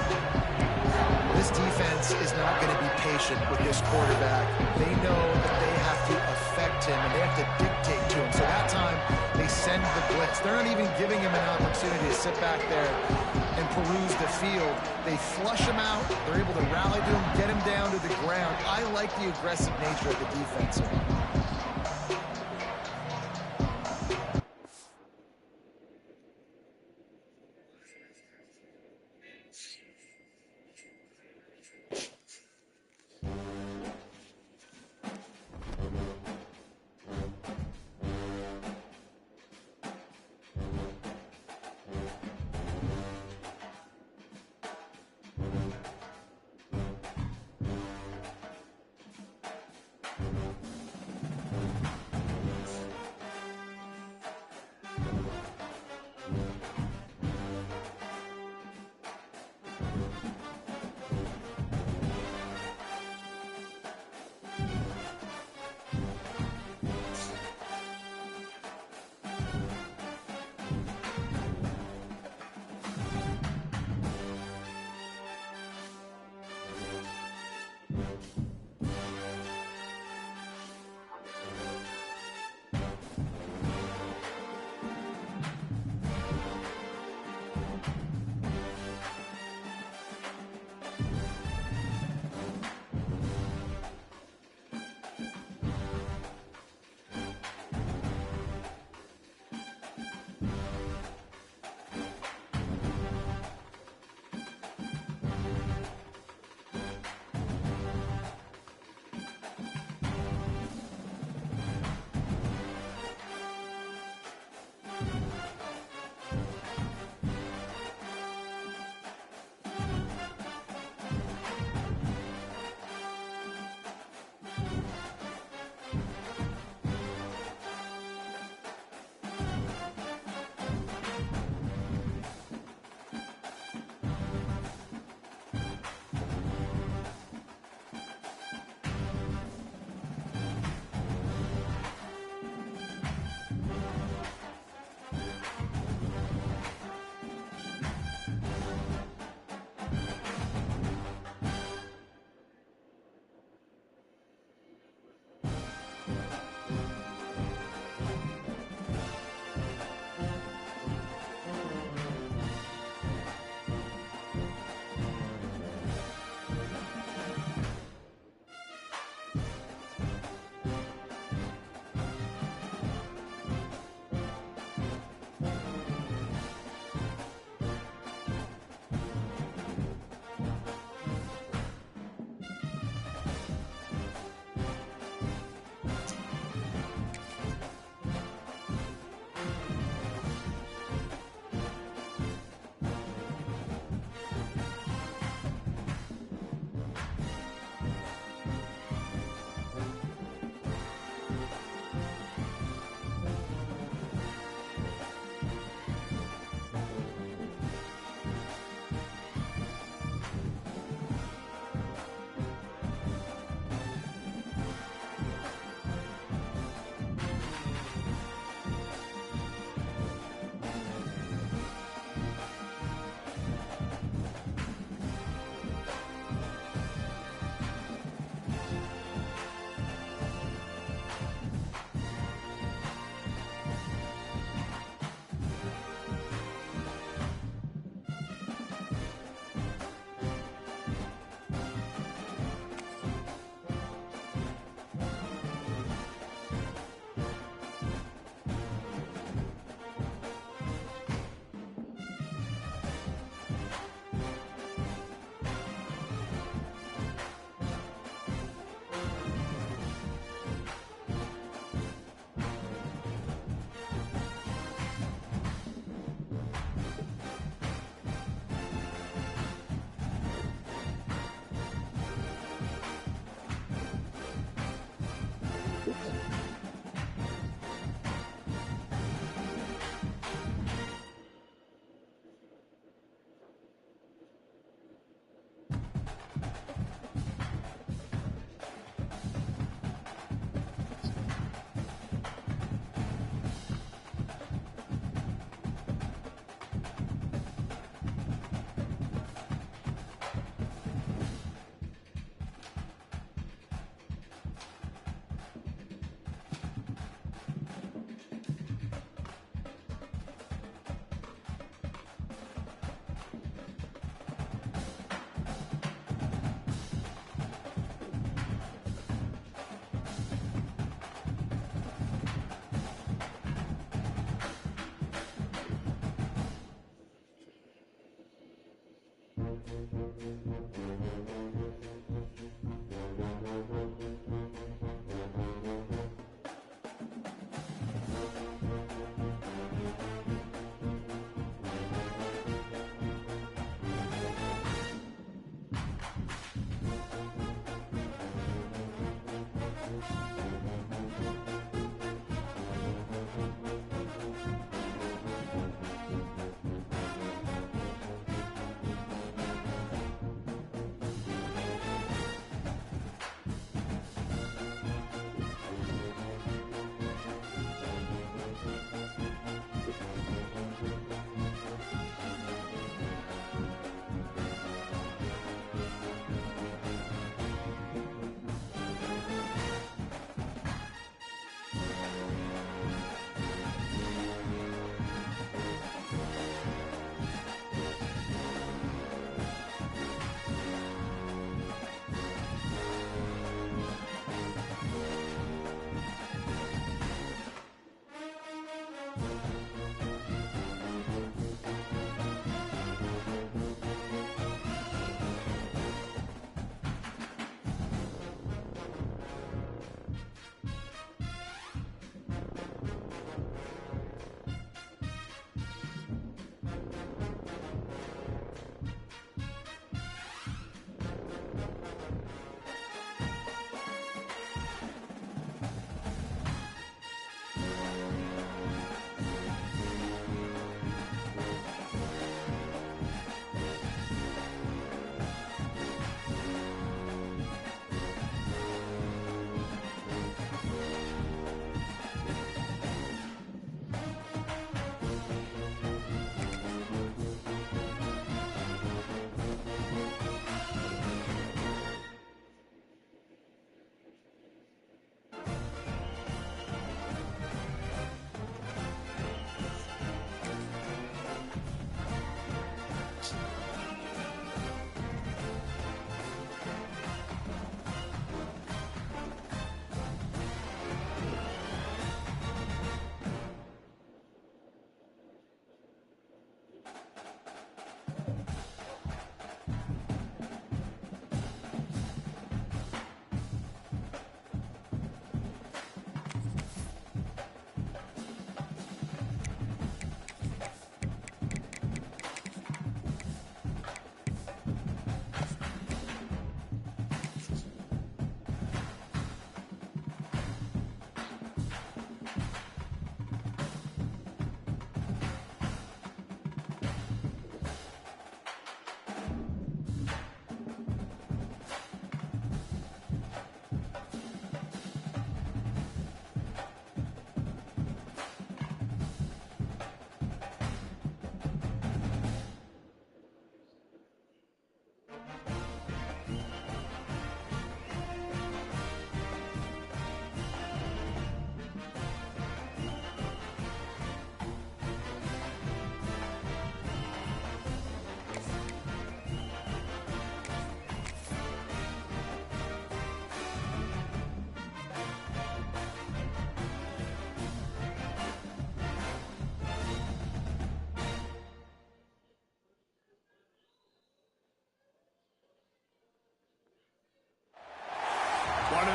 This defense is not going to be patient with this quarterback. They know that they have to affect him, and they have to dictate to him. So that time, they send the blitz. They're not even giving him an opportunity to sit back there and peruse the field. They flush him out. They're able to rally to him, get him down to the ground. I like the aggressive nature of the defense here.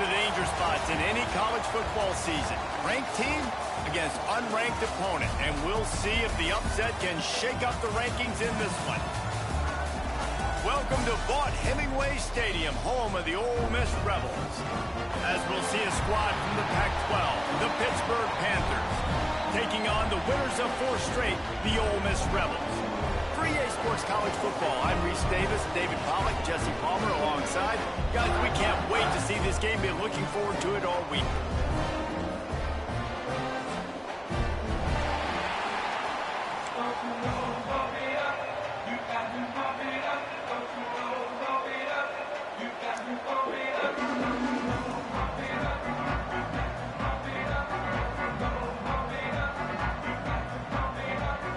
the danger spots in any college football season. Ranked team against unranked opponent, and we'll see if the upset can shake up the rankings in this one. Welcome to Vaught Hemingway Stadium, home of the Ole Miss Rebels. As we'll see a squad from the Pac-12, the Pittsburgh Panthers, taking on the winners of 4 straight, the Ole Miss Rebels. For EA Sports College Football, I'm Reese Davis, David Pollack, Jesse Palmer alongside. Guys, we can't wait to see this game. Been looking forward to it all week.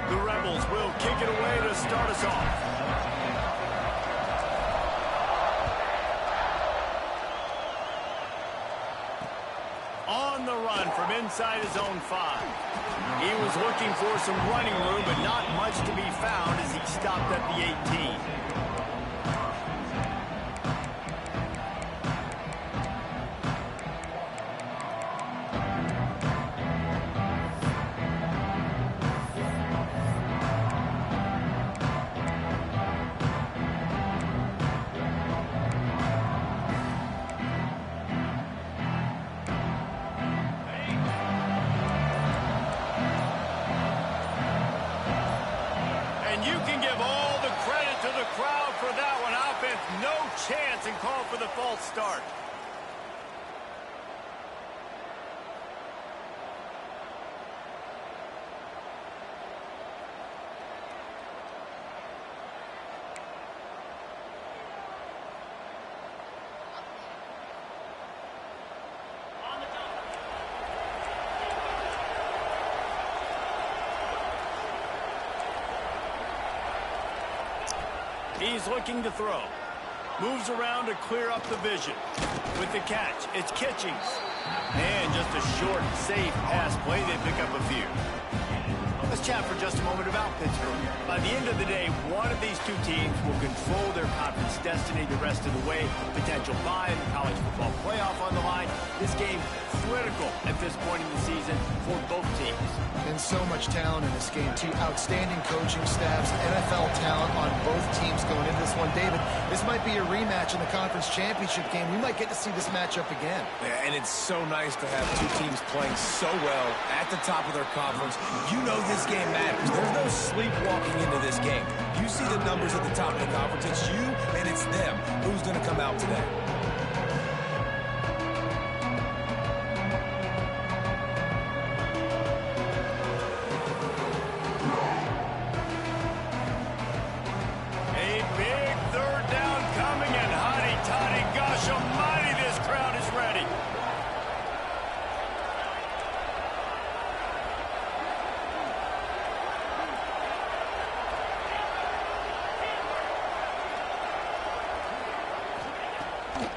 The Rebels will kick it away to start us off. On the run from inside his own 5. He was looking for some running room, but not much to be found as he stopped at the 18. You can give all the credit to the crowd for that one. Offense, no chance, and call for the false start. He's looking to throw. Moves around to clear up the vision. With the catch, it's Kitchings. And just a short, safe pass play. They pick up a few. Let's chat for just a moment about Pittsburgh. By the end of the day, one of these two teams will control their conference destiny the rest of the way. Potential bye in the college football playoff on the line. This game critical at this point in the season for both teams. And so much talent in this game, too. Outstanding coaching staffs, NFL talent on both teams going into this one. David, this might be a rematch in the conference championship game. We might get to see this matchup again. Yeah, and it's so nice to have two teams playing so well at the top of their conference. You know this game matters. There's no sleepwalking into this game. You see the numbers at the top of the conference. It's you and it's them. Who's going to come out today?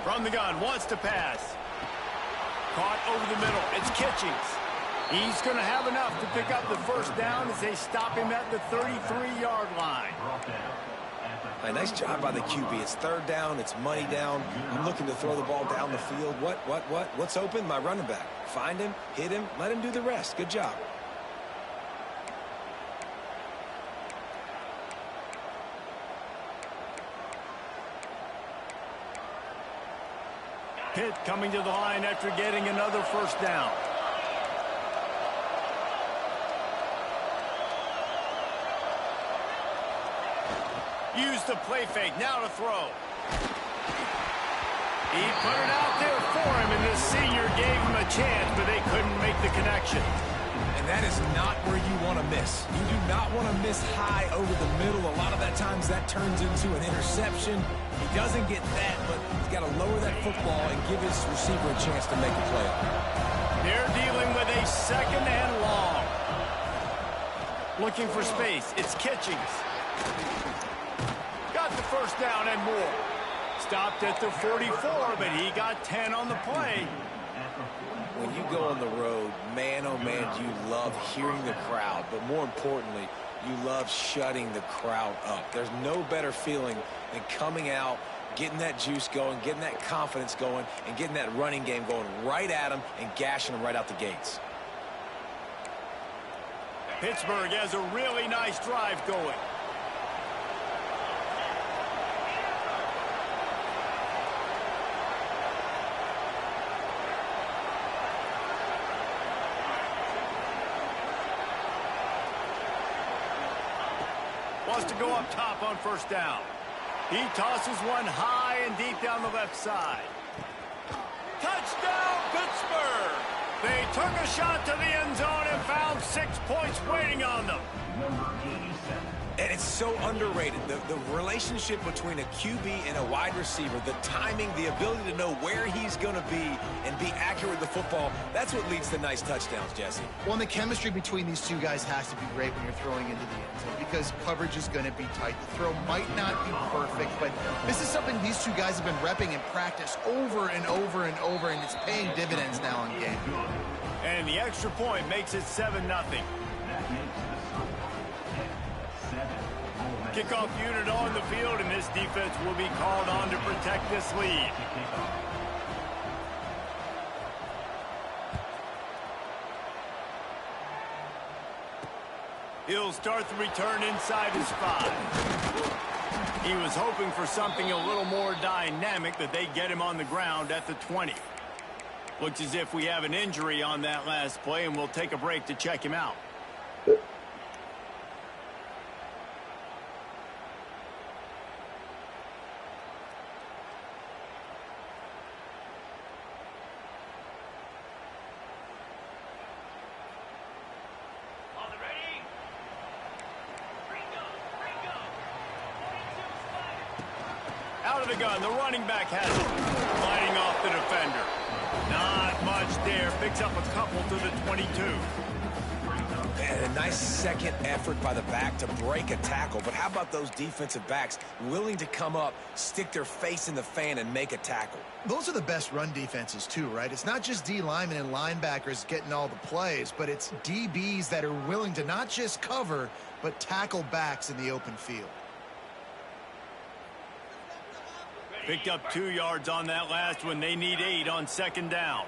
From the gun, wants to pass. Caught over the middle. It's Kitchings. He's going to have enough to pick up the first down as they stop him at the 33-yard line. Nice job by the QB. It's third down. It's money down. I'm looking to throw the ball down the field. What's open? My running back. Find him, hit him, let him do the rest. Good job. Pitt coming to the line after getting another first down. Use the play fake, now to throw. He put it out there for him, and the senior gave him a chance, but they couldn't make the connection. And that is not where you want to miss. You do not want to miss high over the middle. A lot of that times that turns into an interception. He doesn't get that, but he's got to lower that football and give his receiver a chance to make a play. They're dealing with a second and long. Looking for space. It's Kitchings. Got the first down and more. Stopped at the 44, but he got 10 on the play. When you go on the road, man, oh man, you love hearing the crowd. But more importantly, you love shutting the crowd up. There's no better feeling than coming out, getting that juice going, getting that confidence going, and getting that running game going right at them and gashing them right out the gates. Pittsburgh has a really nice drive going. Wants to go up top on first down. He tosses one high and deep down the left side. Touchdown, Pittsburgh! They took a shot to the end zone and found 6 points waiting on them. And it's so underrated. The relationship between a QB and a wide receiver, the timing, the ability to know where he's going to be and be accurate with the football, that's what leads to nice touchdowns, Jesse. Well, and the chemistry between these two guys has to be great when you're throwing into the end zone because coverage is going to be tight. The throw might not be perfect, but this is something these two guys have been repping in practice over and over and over, and it's paying dividends now in game. And the extra point makes it 7-0. Kickoff unit on the field, and this defense will be called on to protect this lead. He'll start the return inside his 5. He was hoping for something a little more dynamic, that they get him on the ground at the 20. Looks as if we have an injury on that last play, and we'll take a break to check him out. Out of the gun, the running back has it. Fighting off the defender. Not much there. Picks up a couple to the 22. And a nice second effort by the back to break a tackle. But how about those defensive backs willing to come up, stick their face in the fan, and make a tackle? Those are the best run defenses, too, right? It's not just D linemen and linebackers getting all the plays, but it's DBs that are willing to not just cover, but tackle backs in the open field. Picked up 2 yards on that last one. They need 8 on second down.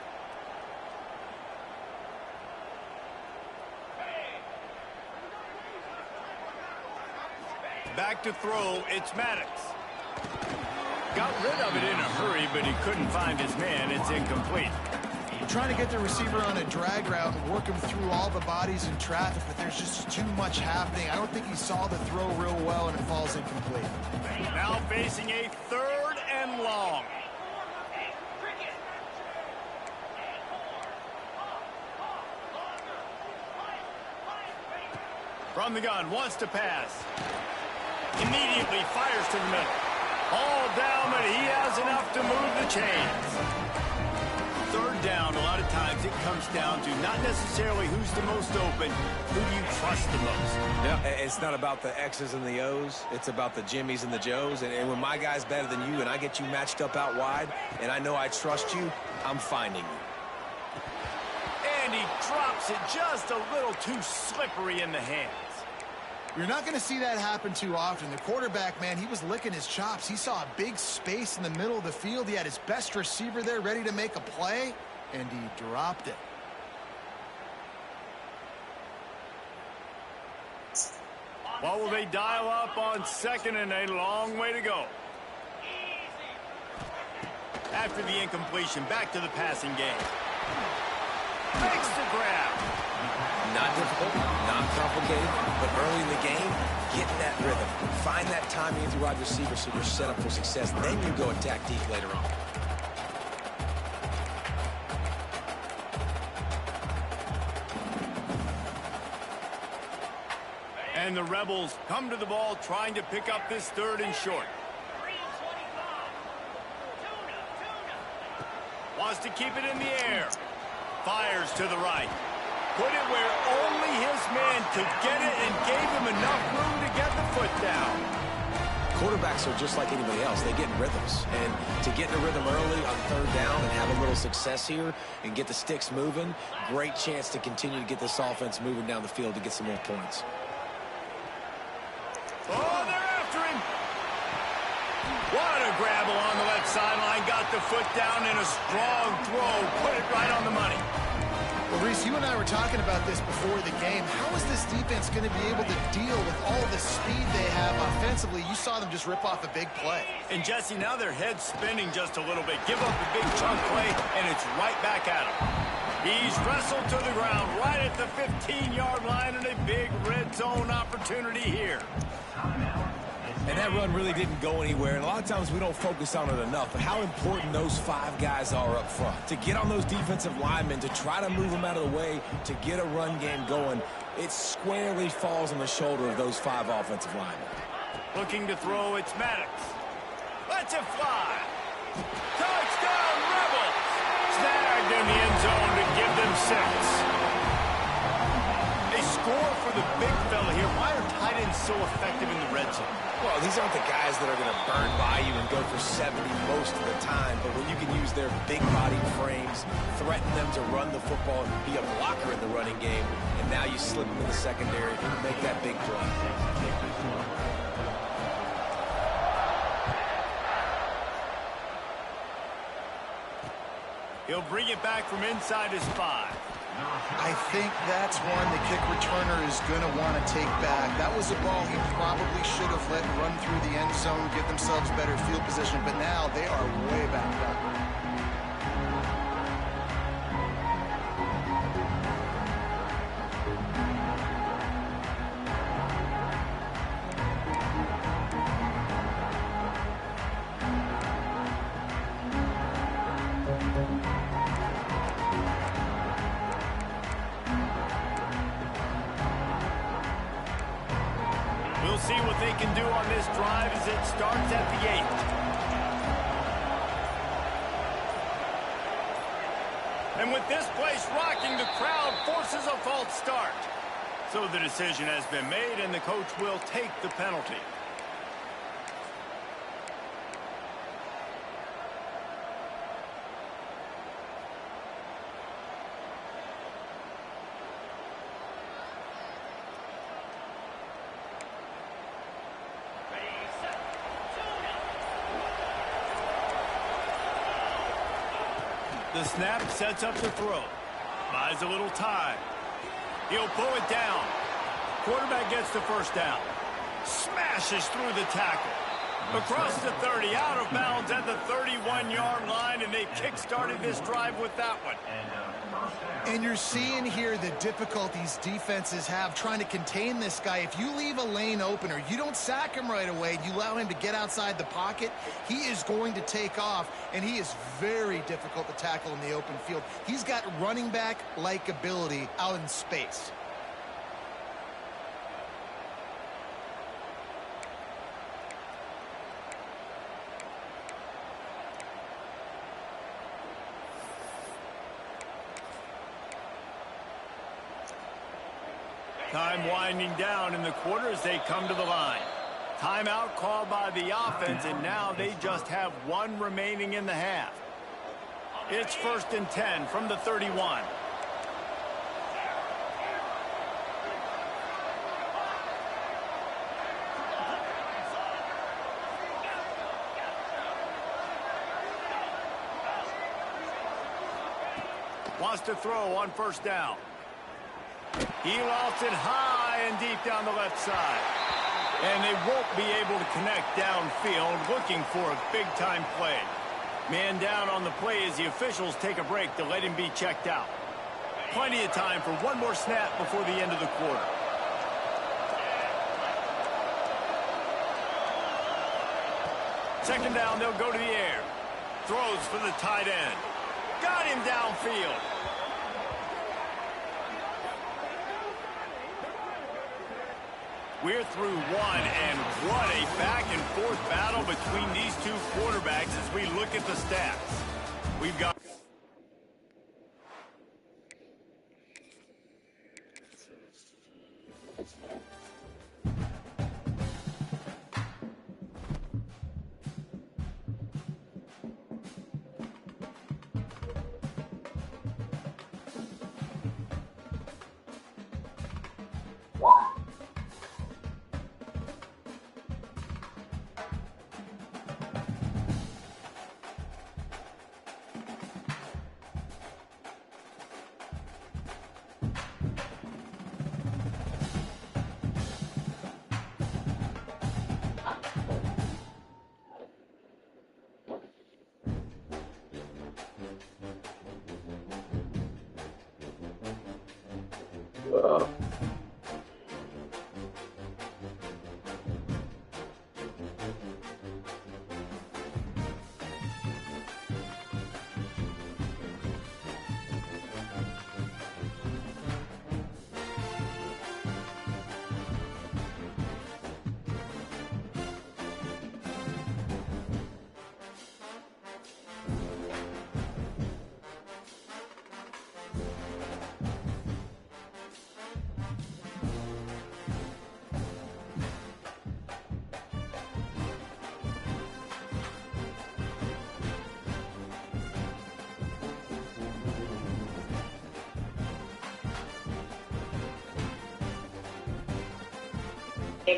Back to throw. It's Maddox. Got rid of it in a hurry, but he couldn't find his man. It's incomplete. Trying to get the receiver on a drag route and work him through all the bodies in traffic, but there's just too much happening. I don't think he saw the throw real well, and it falls incomplete. Now facing a 3rd and long. From the gun, wants to pass. Immediately fires to the middle. All down, but he has enough to move the chains. 3rd down, a lot of times it comes down to not necessarily who's the most open, who do you trust the most. Yeah, it's not about the X's and the O's. It's about the Jimmys and the Joes. And when my guy's better than you and I get you matched up out wide and I know I trust you, I'm finding you. And he drops it just a little too slippery in the hands. You're not going to see that happen too often. The quarterback, man, he was licking his chops. He saw a big space in the middle of the field. He had his best receiver there ready to make a play, and he dropped it. What will they dial up on second, and a long way to go? After the incompletion, back to the passing game. Makes the grab. Not difficult, not complicated, but early in the game, getting that rhythm. Find that timing with your wide receiver so you're set up for success. Then you go attack deep later on. And the Rebels come to the ball trying to pick up this 3rd and short. Wants to keep it in the air. Fires to the right. Put it where only his man could get it and gave him enough room to get the foot down. Quarterbacks are just like anybody else. They get in rhythms. And to get in a rhythm early on 3rd down and have a little success here and get the sticks moving, great chance to continue to get this offense moving down the field to get some more points. Oh, they're after him. What a grab along the left sideline. Got the foot down in a strong throw. Put it right on the money. Well, Reese, you and I were talking about this before the game. How is this defense going to be able to deal with all the speed they have offensively? You saw them just rip off a big play. And, Jesse, now their head's spinning just a little bit. Give up a big chunk play, and it's right back at him. He's wrestled to the ground right at the 15-yard line, and a big red zone opportunity here. And that run really didn't go anywhere, and a lot of times we don't focus on it enough, but how important those 5 guys are up front. To get on those defensive linemen, to try to move them out of the way, to get a run game going, it squarely falls on the shoulder of those 5 offensive linemen. Looking to throw, it's Maddox. Lets it fly. Touchdown, Rebels! Snagged in the end zone to give them 6. They score for the big fella here. Why are tight ends so effective in the red zone? Well, these aren't the guys that are going to burn by you and go for 70 most of the time, but when you can use their big-bodied frames, threaten them to run the football and be a blocker in the running game, and now you slip them in the secondary and make that big play. He'll bring it back from inside his 5. I think that's one the kick returner is going to want to take back. That was a ball he probably should have let run through the end zone, give themselves better field position, but now they are way back up. We'll see what they can do on this drive as it starts at the 8. And with this place rocking, the crowd forces a false start. So the decision has been made, and the coach will take the penalty. The snap sets up the throw. Buys a little time. He'll pull it down. Quarterback gets the first down. Smashes through the tackle. Across the 30, out of bounds at the 31-yard line, and they kick-started this drive with that one. And you're seeing here the difficulties defenses have trying to contain this guy. If you leave a lane open or you don't sack him right away, you allow him to get outside the pocket, he is going to take off, and he is very difficult to tackle in the open field. He's got running back-like ability out in space. Time winding down in the quarter as they come to the line. Timeout called by the offense, and now they just have 1 remaining in the half. It's 1st and 10 from the 31. Wants to throw on 1st down. He lost it high and deep down the left side. And they won't be able to connect downfield, looking for a big-time play. Man down on the play as the officials take a break to let him be checked out. Plenty of time for one more snap before the end of the quarter. Second down, they'll go to the air. Throws for the tight end. Got him downfield. We're through 1, and what a back-and-forth battle between these two quarterbacks as we look at the stats. We've got... Will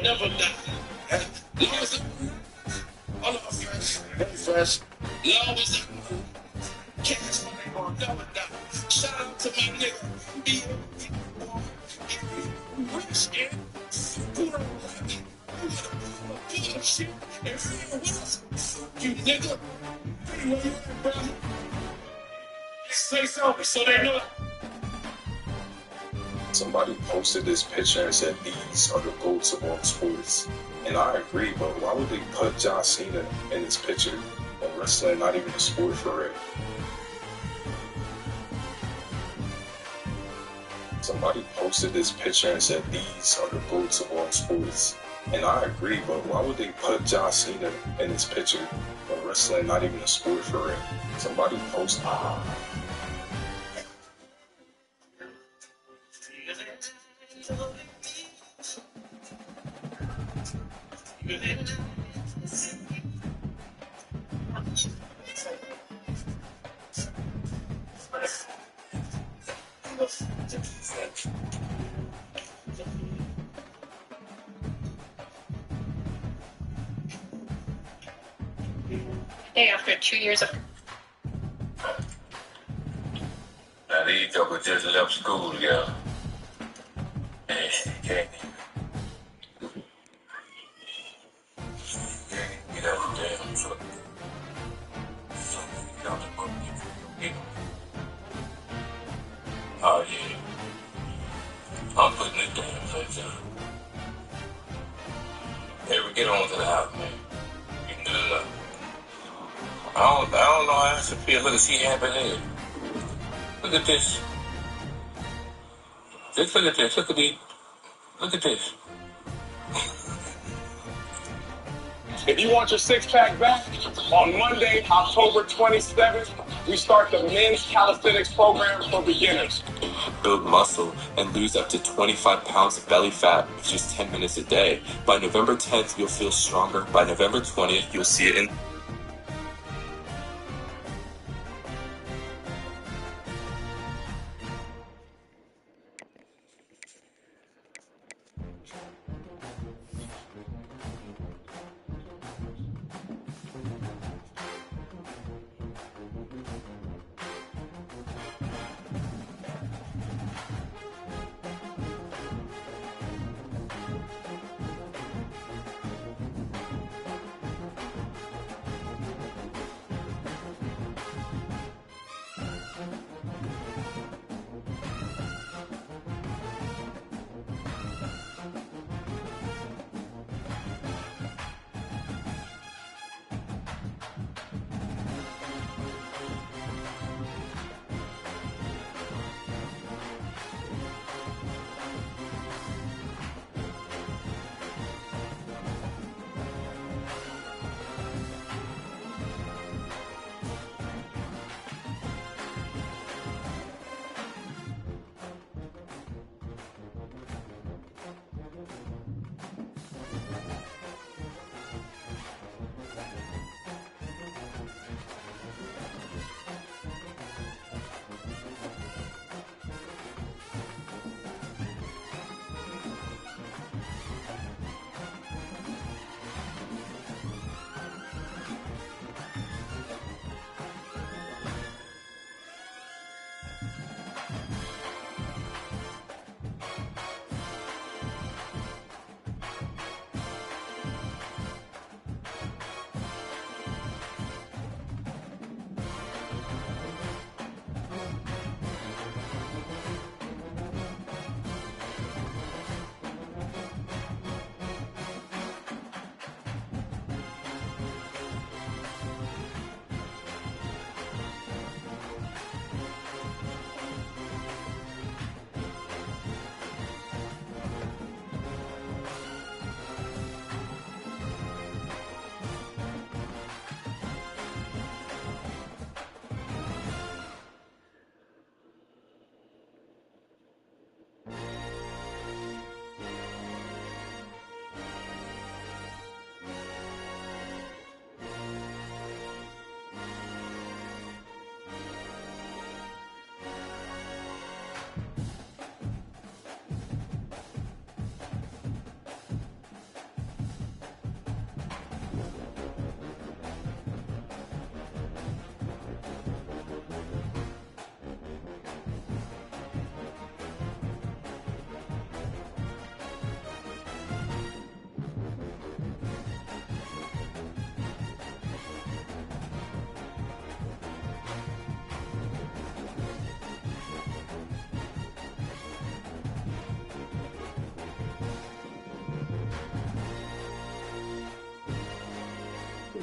never die. Long as hold on, fresh. Long as cash money will never die. Shout out to my nigga. Be rich and poor. Shit and free with us. You nigga. Where you at, bro? Say something so they know. Somebody posted this picture and said these are the GOATs of all sports. And I agree, but why would they put John Cena in this picture when wrestling not even a sport for real? Somebody posted this picture and said these are the GOATs of all sports. And I agree, but why would they put John Cena in this picture when wrestling not even a sport for real? Somebody posted. Day after 2 years of Now these couple just left school together. And can't get out the damn truck. So get out the book. Oh yeah. I'm putting this damn place down. Hey, we get on to the house, man. You can do it up. I don't know how else to feel. Look at see happening. Look at this. Just look at this. Look at these. Look at this. If you want your six-pack back, on Monday, October 27th, we start the men's calisthenics program for beginners. Build muscle and lose up to 25 pounds of belly fat in just 10 minutes a day. By November 10th, you'll feel stronger. By November 20th, you'll see it in...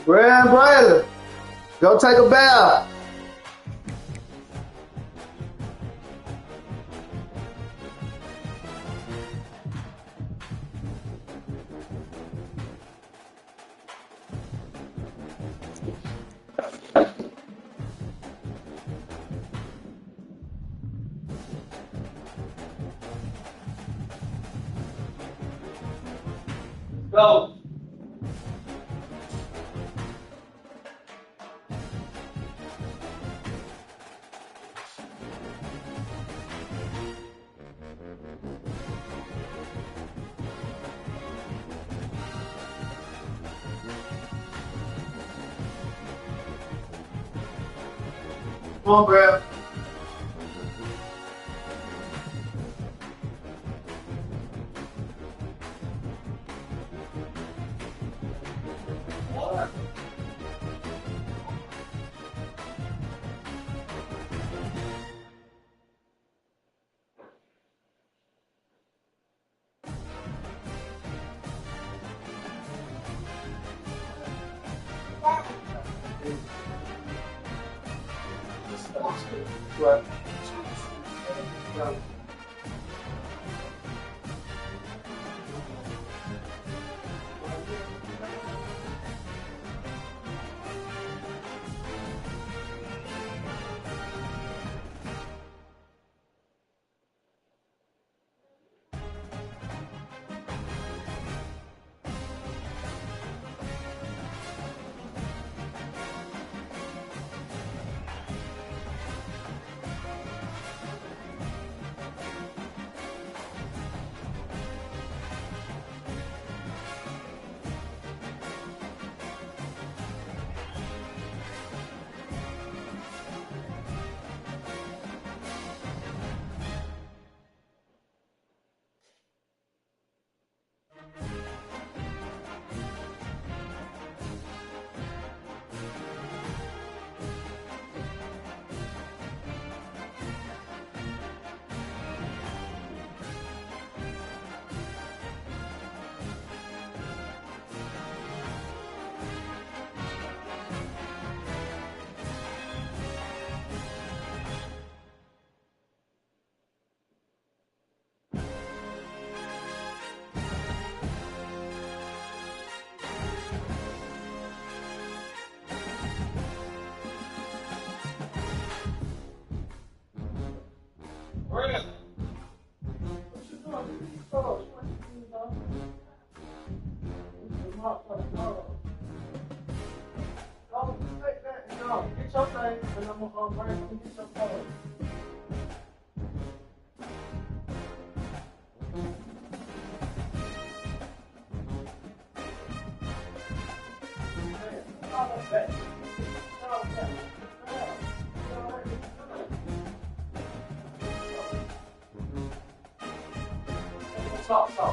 Grand Bradley, go take a bath. Go. Come on, Brad. Right. Stop.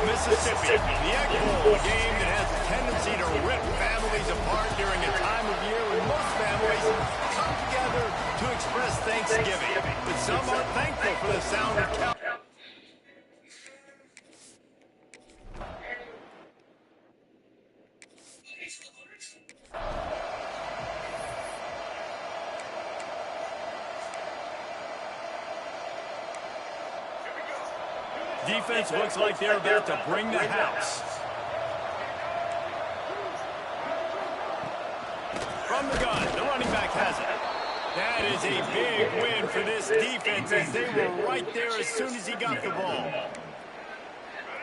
Mississippi, the Egg Bowl, a game that has a tendency to rip families apart during a time of year when most families come together to express Thanksgiving. But some are thankful for the sound of cow. Defense looks like they're about to bring the house. From the gun, the running back has it. That is a big win for this defense as they were right there as soon as he got the ball.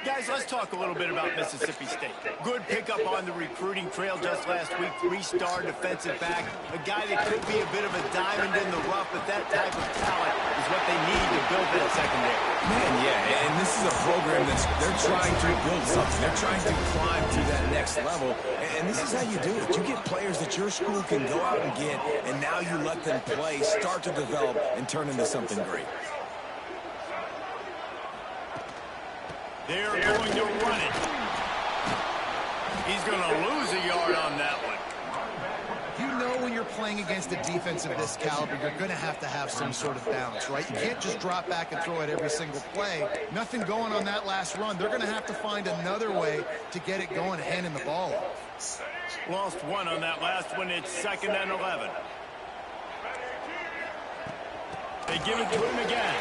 Guys, let's talk a little bit about Mississippi State. Good pickup on the recruiting trail just last week. 3-star defensive back. A guy that could be a bit of a diamond in the rough, but that type of talent is what they need to build that secondary. Man, yeah, and this is a program they're trying to build something. They're trying to climb to that next level, and this is how you do it. You get players that your school can go out and get, and now you let them play, start to develop, and turn into something great. They're going to run it. He's going to lose a yard on that one. You know when you're playing against a defense of this caliber, you're going to have some sort of balance, right? You can't just drop back and throw it every single play. Nothing going on that last run. They're going to have to find another way to get it going, handing the ball off. Lost one on that last one. It's 2nd and 11. They give it to him again.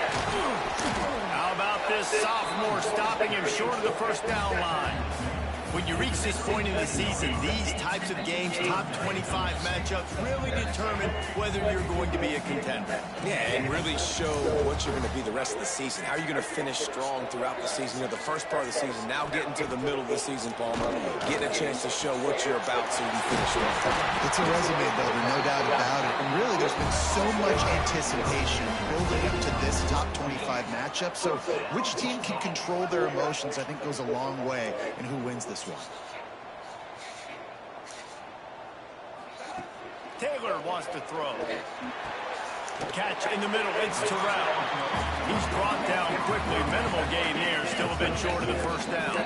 How about this sophomore stopping him short of the first down line? When you reach this point in the season, these types of games, top 25 matchups, really determine whether you're going to be a contender. Yeah, and really show what you're going to be the rest of the season. How are you going to finish strong throughout the season? You know, the first part of the season, now getting to the middle of the season, Palmer, getting a chance to show what you're about so you can finish strong. It's a resume builder, no doubt about it. And really, there's been so much anticipation building up to this top 25 matchup. So which team can control their emotions, I think, goes a long way in who wins this one. Taylor wants to throw. Catch in the middle, it's Terrell. He's brought down quickly. Minimal gain here, still a bit short of the first down.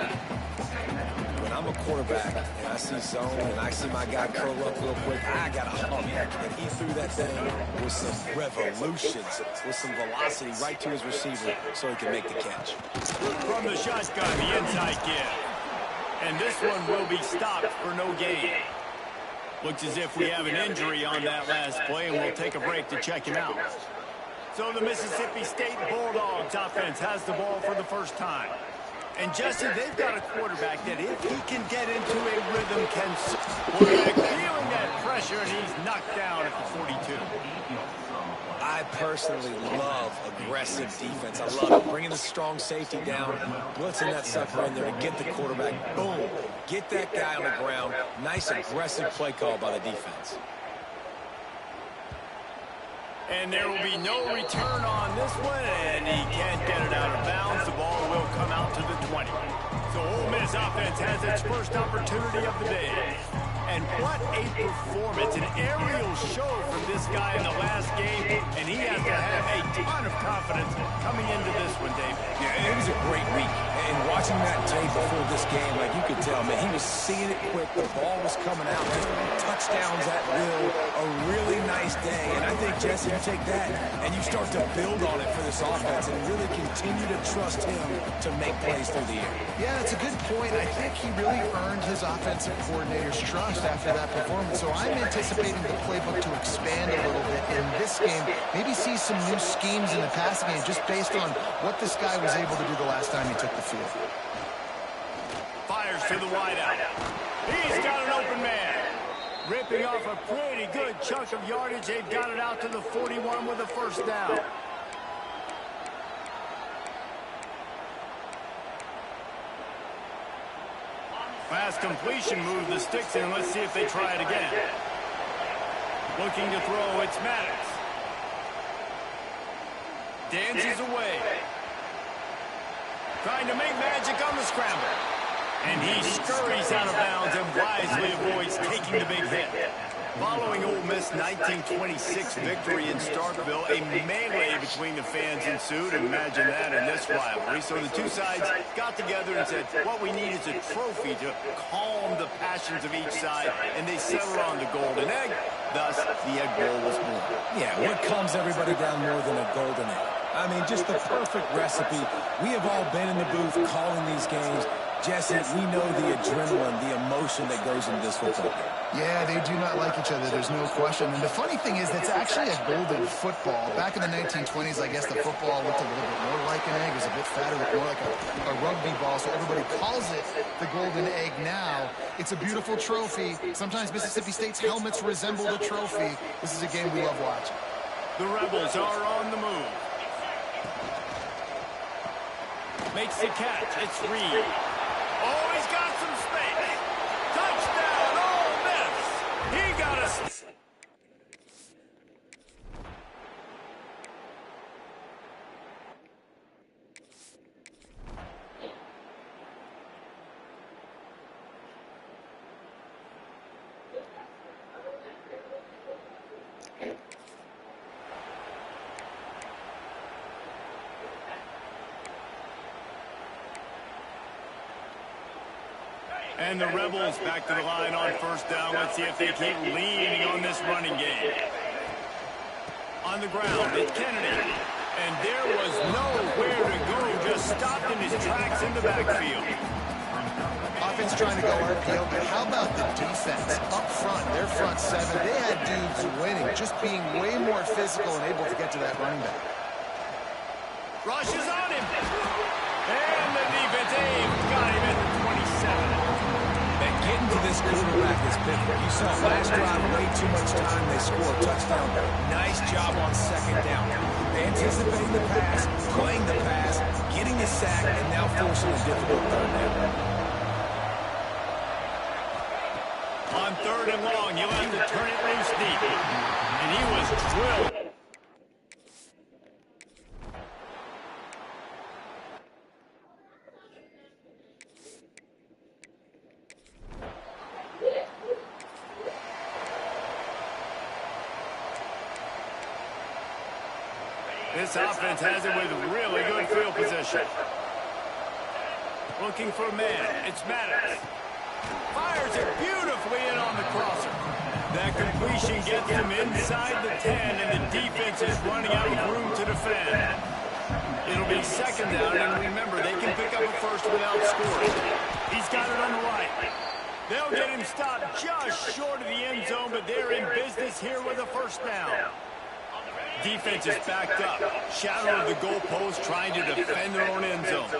When I'm I'm a quarterback and I see zone and I see my guy curl up real quick, I got to hump. And he threw that thing with some revolutions, with some velocity right to his receiver so he can make the catch. From the shotgun, the inside give. And this one will be stopped for no gain. Looks as if we have an injury on that last play, and we'll take a break to check him out. So the Mississippi State Bulldogs offense has the ball for the first time. And Jesse, they've got a quarterback that if he can get into a rhythm, quarterback feeling that pressure, and he's knocked down at the 42. I personally love aggressive defense. I love it. Bringing the strong safety down, blitzing that sucker in there to get the quarterback. Boom. Get that guy on the ground. Nice aggressive play call by the defense. And there will be no return on this one, and he can't get it out of bounds. The ball will come out to the 20. So Ole Miss offense has its first opportunity of the day. And what a performance, an aerial show from this guy in the last game, and he has to have a ton of confidence coming into this one, Dave. Yeah, it was a great week. And watching that tape before this game, like you could tell, man, he was seeing it quick. The ball was coming out. Just touchdowns at will. A really nice day. And I think, Jesse, you take that and you start to build on it for this offense and really continue to trust him to make plays through the air. Yeah, that's a good point. I think he really earned his offensive coordinator's trust after that performance. So I'm anticipating the playbook to expand a little bit in this game. Maybe see some new schemes in the passing game just based on what this guy was able to do the last time he took the field. Fires to the wideout. He's got an open man. Ripping off a pretty good chunk of yardage. They've got it out to the 41 with a first down. Fast completion, move the sticks in. Let's see if they try it again. Looking to throw, it's Maddox. Dances away. Trying to make magic on the scramble. And he scurries out of bounds and wisely avoids taking the big hit. Following Ole Miss' 1926 victory in Starkville, a melee between the fans ensued. Imagine that in this rivalry. So the two sides got together and said, what we need is a trophy to calm the passions of each side, and they settled on the golden egg. Thus, the egg bowl was born. Yeah, what calms everybody down more than a golden egg? I mean, just the perfect recipe. We have all been in the booth calling these games. Jesse, we know the adrenaline, the emotion that goes into this football game. Yeah, they do not like each other, there's no question. And the funny thing is, that's actually a golden football. Back in the 1920s, I guess the football looked a little bit more like an egg. It was a bit fatter, more like a rugby ball, so everybody calls it the golden egg now. It's a beautiful trophy. Sometimes Mississippi State's helmets resemble the trophy. This is a game we love watching. The Rebels are on the move. Makes the catch. It's Reed. Oh, he's got some space. Touchdown, Ole Miss. He got us. And the Rebels back to the line on first down. Let's see if they keep leaning on this running game. On the ground, it's Kennedy. And there was nowhere to go. Just stopped in his tracks in the backfield. Offense trying to go RPO, but how about the defense? Up front, their front seven, they had dudes winning, just being way more physical and able to get to that running back. Rushes on him. And the defense got him at the 27. Getting to this quarterback is big. You saw last drive, way too much time. They score a touchdown. Nice job on second down. Anticipating the pass, playing the pass, getting the sack, and now forcing a difficult third down. On third and long, you'll have to turn it loose deep. And he was drilled. This offense has it with really good field position. Looking for a man. It's Maddox. Fires it beautifully in on the crosser. That completion gets him inside the 10, and the defense is running out of room to defend. It'll be second down, and remember, they can pick up a first without scoring. He's got it on the right. They'll get him stopped just short of the end zone, but they're in business here with a first down. Defense is backed up. Shadow of the goalpost trying to defend their own end zone.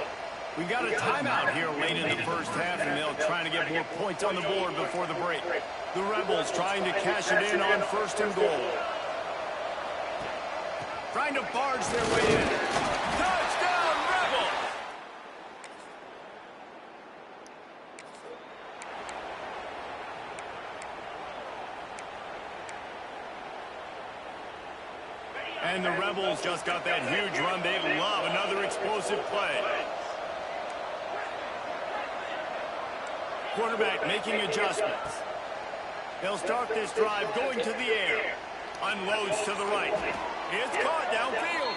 We've got a timeout here late in the first half, and they'll try to get more points on the board before the break. The Rebels trying to cash it in on first and goal. Trying to barge their way in. Touchdown, Rebels! And the Rebels just got that huge run. They love another explosive play. Quarterback making adjustments. They'll start this drive going to the air. Unloads to the right. It's caught downfield.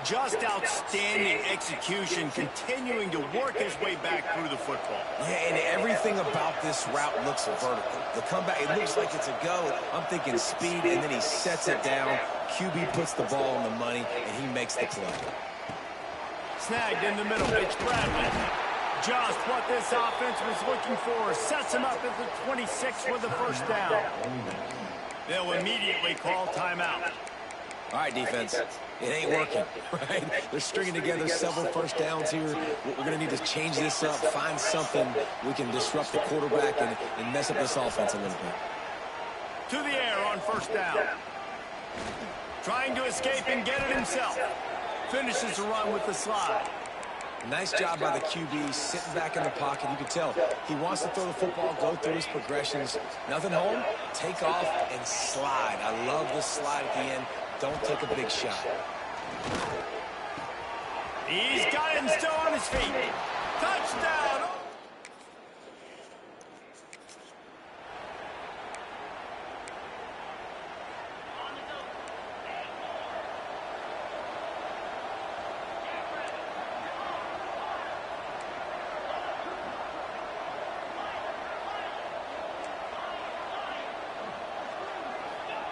Just outstanding execution, continuing to work his way back through the football. Yeah, and everything about this route looks vertical. The comeback, it looks like it's a go. I'm thinking speed, and then he sets it down. QB puts the ball on the money, and he makes the play. Snagged in the middle. It's Bradley. Just what this offense was looking for. Sets him up at the 26 with the first down. They'll immediately call timeout. All right, defense. It ain't working, right? They're stringing together several first downs here. We're going to need to change this up, find something we can disrupt the quarterback and mess up this offense a little bit. To the air on first down. Trying to escape and get it himself. Finishes the run with the slide. Nice job by the QB, sitting back in the pocket. You can tell he wants to throw the football, go through his progressions. Nothing home, take off, and slide. I love the slide at the end. Don't take a big shot. He's got him still on his feet. Touchdown!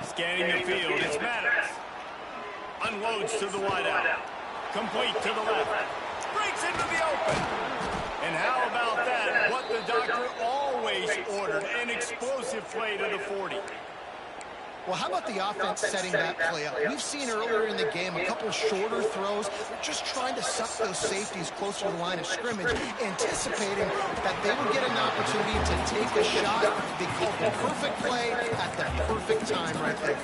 Scanning the field, it's Maddox. Unloads to the wideout. Complete to the left. Breaks into the open. And how about that? What the doctor always ordered, an explosive play to the 40. Well, how about the offense setting that play up? We've seen earlier in the game a couple shorter throws. They're just trying to suck those safeties closer to the line of scrimmage, anticipating that they would get an opportunity to take a shot. They called the perfect play at the perfect time right there.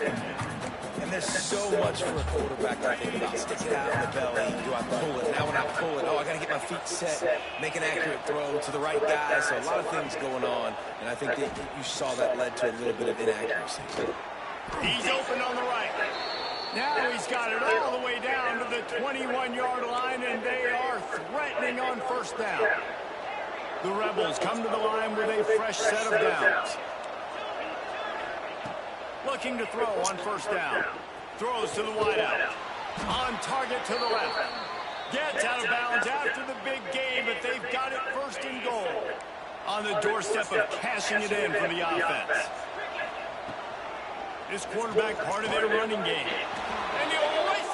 And there's so much for a quarterback to think about. Stick it out in the belly. Do I pull it? Now when I pull it, oh, I got to get my feet set, make an accurate throw to the right guy. So a lot of things going on, and I think that you saw that led to a little bit of inaccuracy. He's open on the right. Now he's got it all the way down to the 21-yard line, and they are threatening on first down. The Rebels come to the line with a fresh set of downs. Looking to throw on first down. Throws to the wideout. On target to the left. Gets out of bounds after the big game, but they've got it first and goal. On the doorstep of cashing it in for the offense. This quarterback part of their running game. And the always...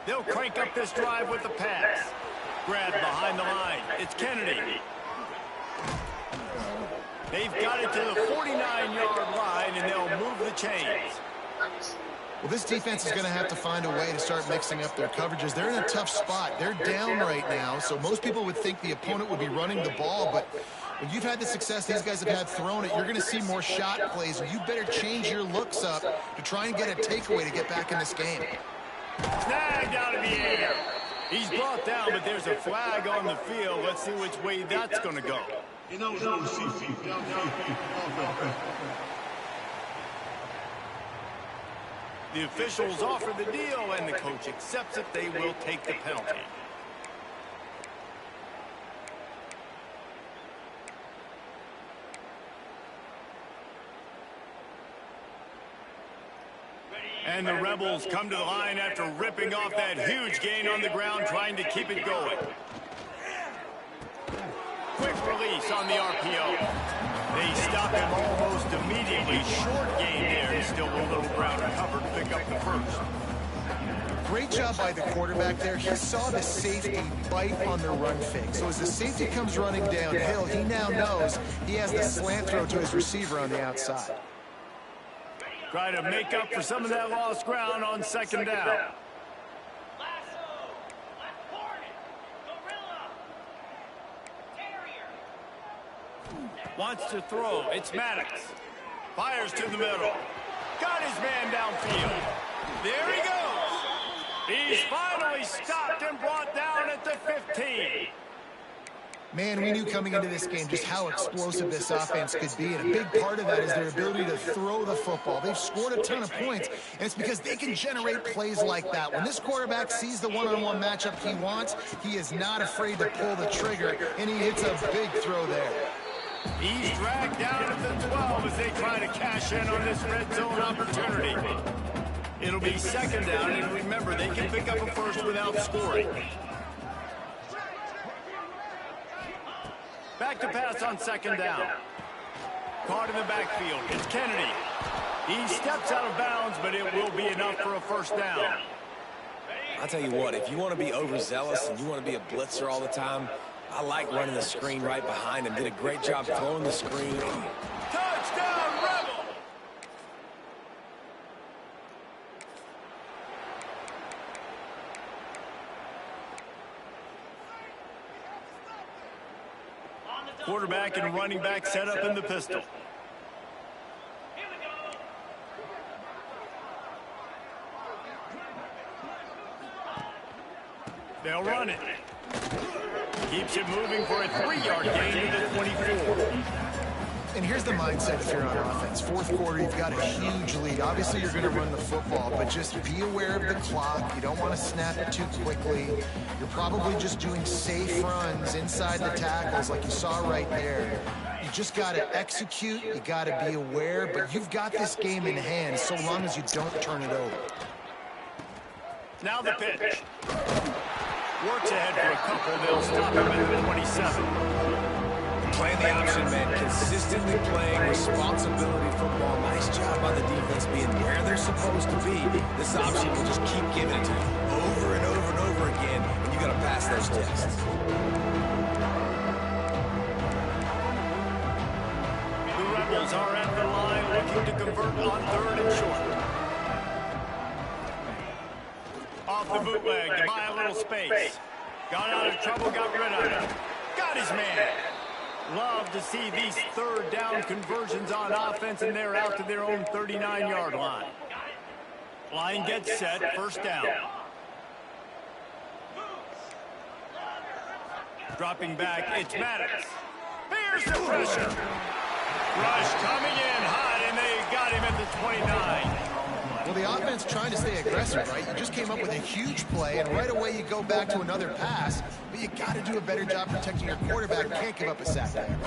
They'll crank up this drive with the pass. Grab behind the line. It's Kennedy. They've got it to the 49-yard line, and they'll move the chains. Well, this defense is going to have to find a way to start mixing up their coverages. They're in a tough spot. They're down right now, so most people would think the opponent would be running the ball, but when you've had the success these guys have had throwing it, you're going to see more shot plays, and you better change your looks up to try and get a takeaway to get back in this game. Snagged out of the air. He's brought down, but there's a flag on the field. Let's see which way that's going to go. The officials offer the deal, and the coach accepts it. They will take the penalty. And the Rebels come to the line after ripping off that huge gain on the ground, trying to keep it going. Quick release on the RPO. They stop him almost immediately. Short gain there. Still a little ground cover to pick up the first. Great job by the quarterback there. He saw the safety bite on the run fake. So as the safety comes running downhill, he now knows he has the slant throw to his receiver on the outside. Try to make up for some of that lost ground on second down. Wants to throw. It's Maddox. Fires to the middle. Got his man downfield. There he goes. He's finally stopped and brought down at the 15. Man, we knew coming into this game just how explosive this offense could be, and a big part of that is their ability to throw the football. They've scored a ton of points, and it's because they can generate plays like that. When this quarterback sees the one-on-one matchup he wants, he is not afraid to pull the trigger, and he hits a big throw there. He's dragged down at the 12 as they try to cash in on this red zone opportunity. It'll be second down, and remember, they can pick up a first without scoring. Back to pass on second down. Caught in the backfield. It's Kennedy. He steps out of bounds, but it will be enough for a first down. I'll tell you what, if you want to be overzealous and you want to be a blitzer all the time, I like running the screen right behind him. Did a great job throwing the screen. Touchdown, Rebel! Quarterback and running back set up in the pistol. They'll run it. Keeps it moving for a 3-yard gain to the 24. And here's the mindset if you're on offense. Fourth quarter, you've got a huge lead. Obviously, you're going to run the football, but just be aware of the clock. You don't want to snap it too quickly. You're probably just doing safe runs inside the tackles like you saw right there. You just got to execute. You got to be aware, but you've got this game in hand so long as you don't turn it over. Now the pitch. Works ahead for a couple. They'll stop him at the 27. Playing the option, man. Consistently playing responsibility football. Nice job by the defense being where they're supposed to be. This option will just keep giving it to you over and over and over again, and you got to pass those tests. The Rebels are at the line looking to convert on third and short. Off the bootleg to buy a little space. Got out of trouble, got rid of it. Got his man. Love to see these third down conversions on offense, and they're out to their own 39-yard line. Line gets set, first down. Dropping back, it's Maddox. Here's the pressure. Rush coming in hot, and they got him at the 29. Well, the offense trying to stay aggressive, right? You just came up with a huge play, and right away you go back to another pass, but you got to do a better job protecting your quarterback. You can't give up a sack there.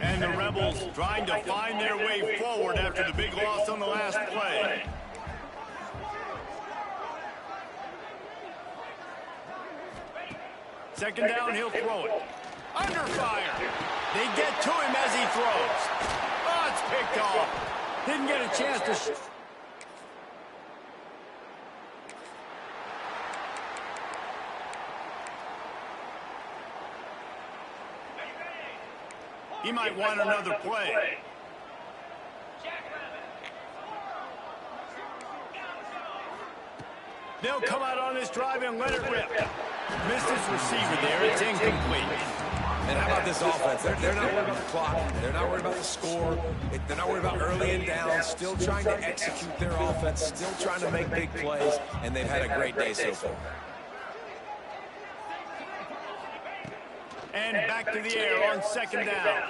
And the Rebels trying to find their way forward after the big loss on the last play. Second down, he'll throw it. Under fire. They get to him as he throws. Oh, it's picked off. Didn't get a chance to... He might want another play. They'll come out on this drive and let it rip. Missed his receiver there. It's incomplete. And how about this offense? They're not worried about the clock. They're not worried about the score. They're not worried about early and down. Still trying to execute their offense. Still trying to make big plays. And they've had a great day so far. And back to the air on second down.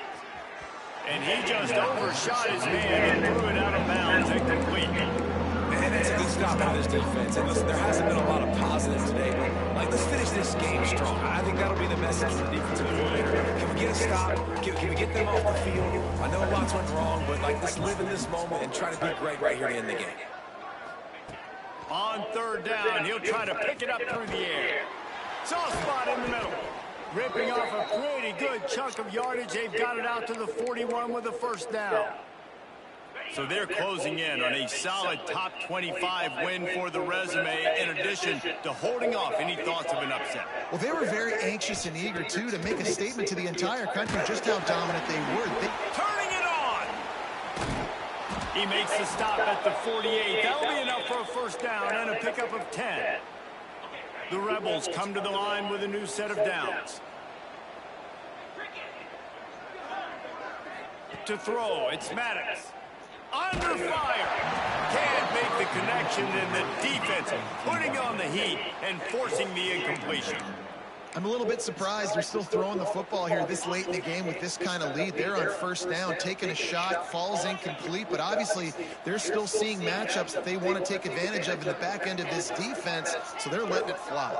And he just overshot his man and threw it out of bounds. Incomplete. And that's a good stop for this defense. And listen, there hasn't been a lot of positive today, but like, let's finish this game strong. I think that'll be the message from the defensive coordinator. Can we get a stop? Can we get them off the field? I know lots went wrong, but like, let's live in this moment and try to be great right here to end the game. On third down, he'll try to pick it up through the air. Soft spot in the middle. Ripping off a pretty good chunk of yardage. They've got it out to the 41 with a first down. So they're closing in on a solid top 25 win for the resume, in addition to holding off any thoughts of an upset. Well, they were very anxious and eager, too, to make a statement to the entire country just how dominant they were. Turning it on! He makes the stop at the 48. That'll be enough for a first down and a pickup of 10. The Rebels come to the line with a new set of downs. To throw, it's Maddox. Under fire. Can't make the connection, and the defense putting on the heat and forcing the incompletion. I'm a little bit surprised they're still throwing the football here this late in the game with this kind of lead. They're on first down, taking a shot, falls incomplete, but obviously they're still seeing matchups that they want to take advantage of in the back end of this defense, so they're letting it fly.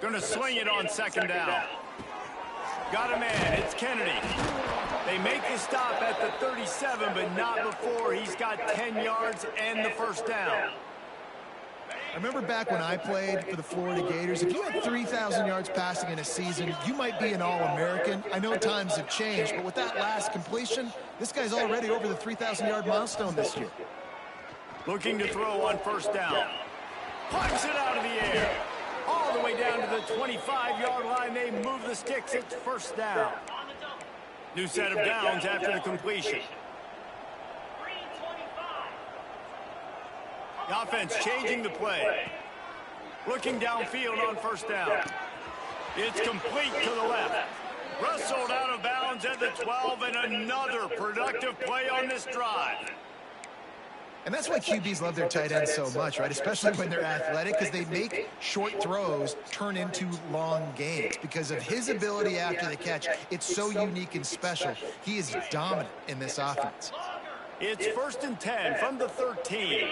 Going to swing it on second down. Got a man, it's Kennedy. They make the stop at the 37, but not before he's got 10 yards and the first down. I remember back when I played for the Florida Gators, if you had 3,000 yards passing in a season, you might be an All-American. I know times have changed, but with that last completion, this guy's already over the 3,000-yard milestone this year. Looking to throw on first down. Punch it out of the air. All the way down to the 25-yard line. They move the sticks. It's first down. New set of downs after the completion. The offense changing the play. Looking downfield on first down. It's complete to the left. Wrestled out of bounds at the 12, and another productive play on this drive. And that's why QBs love their tight ends so much, right? Especially when they're athletic, because they make short throws turn into long gains. Because of his ability after the catch, it's so unique and special. He is dominant in this offense. It's first and 10 from the 13.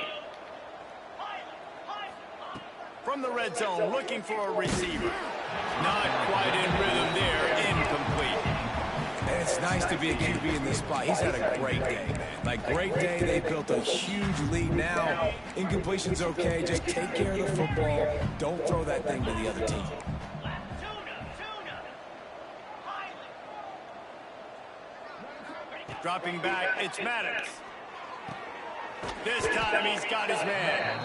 From the red zone, looking for a receiver. Not quite in rhythm there, incomplete. And it's nice to be a QB in this spot. He's had a great day, man. Like, great day. They built a huge lead now. Incompletion's okay. Just take care of the football. Don't throw that thing to the other team. Dropping back, it's Maddox. This time he's got his man.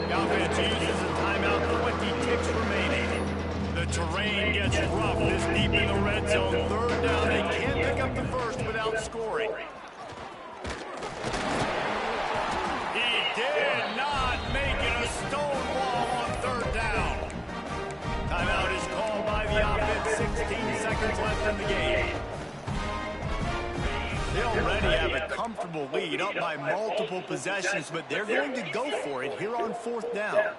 The offense uses a timeout, 20 ticks remaining. The terrain gets rough this deep in the red zone. Third down, they can't pick up the first without scoring. He did not make it a stone wall on third down. Timeout is called by the offense. 16 seconds left in the game. They already have a comfortable lead, up by multiple possessions, but they're going to go for it here on fourth down.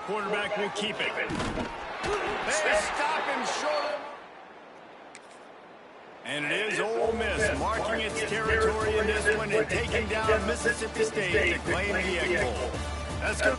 Quarterback will keep it. They stop him short. And it is Ole Miss marking its territory in this one and taking down Mississippi State to claim the Egg Bowl. Let's go.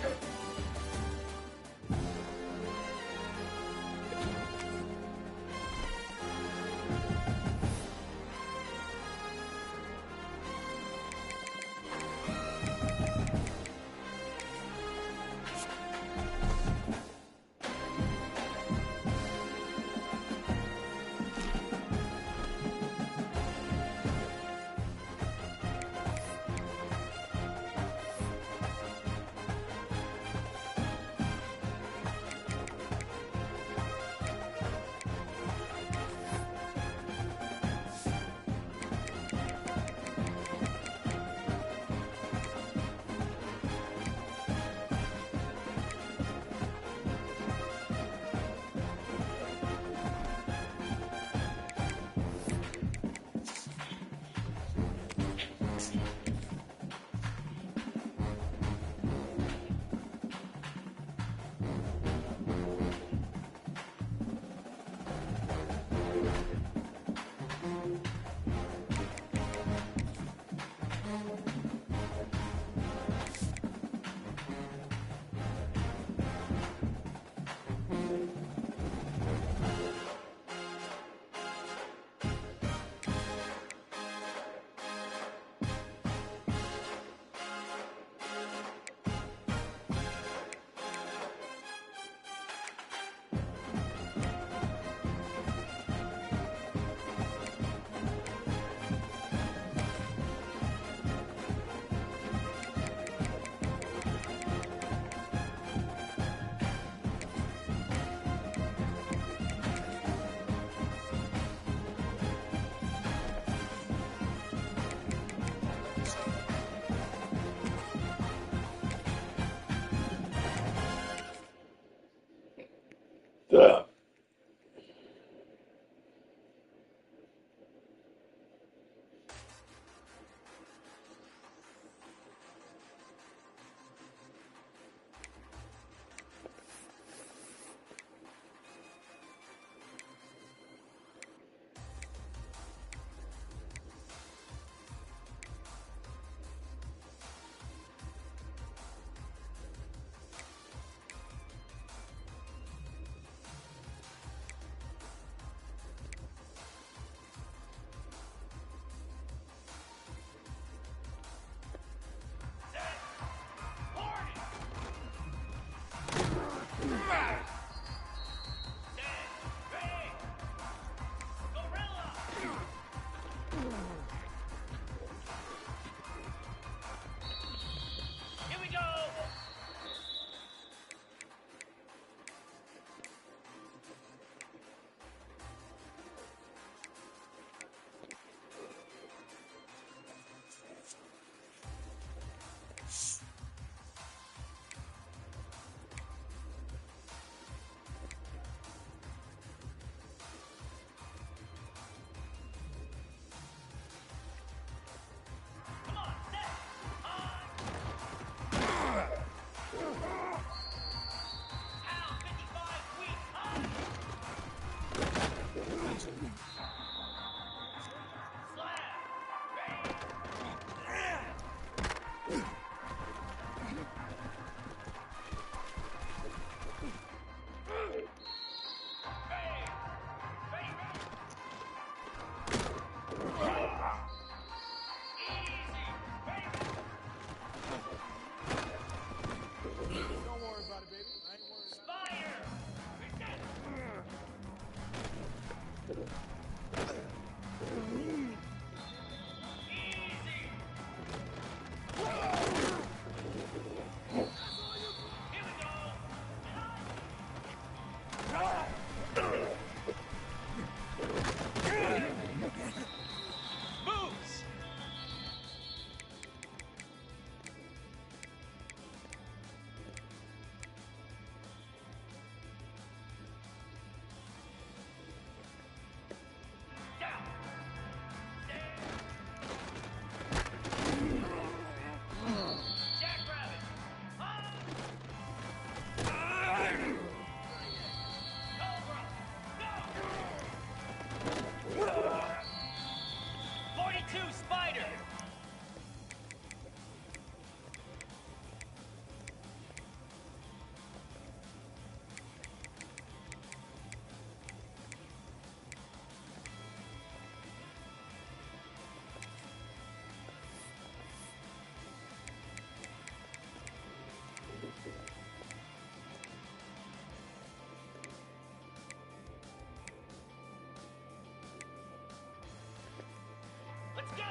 Let's go!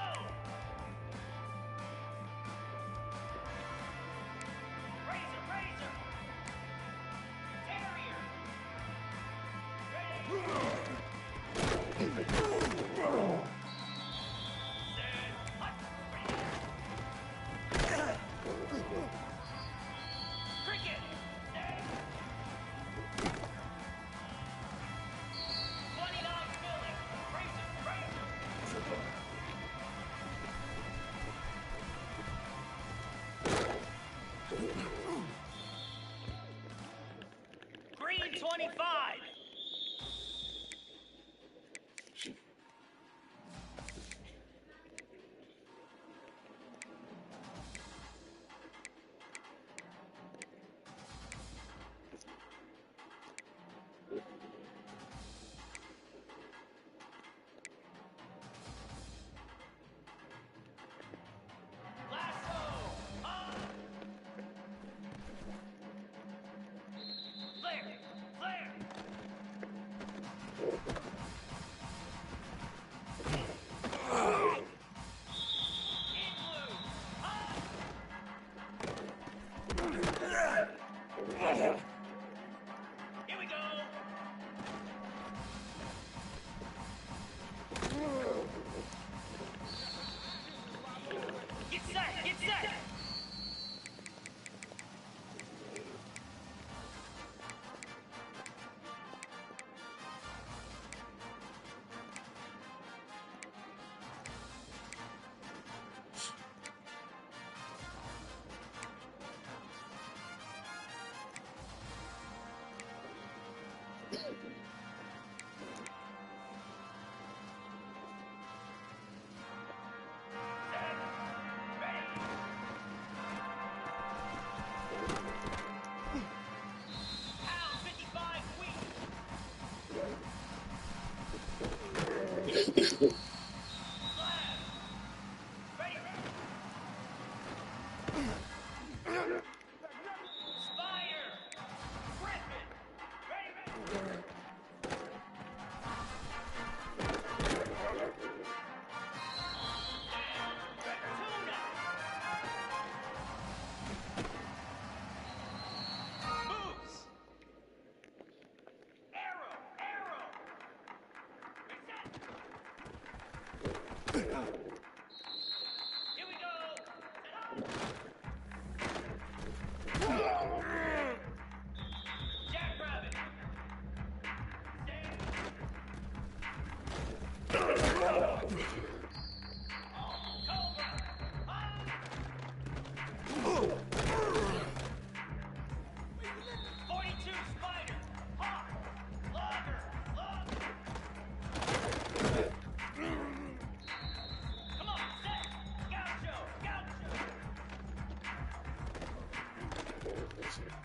Razor, razor! Terrier! Cricket! 29 filling! Razor, razor! Green 25! Lasso! On! Flare! Flare! In blue! On! Here we go! Get set! Get set! Pound 55 wheat! Slab! Ready! Spire! Griffin! Ready! Tuna! Moves! Arrow! Arrow! Reset! Here we go! Jackrabbit! Cobra! On! 42 spider! Hawk! Logger! Logger! Come on, set! Gaucho! Gaucho! Easy.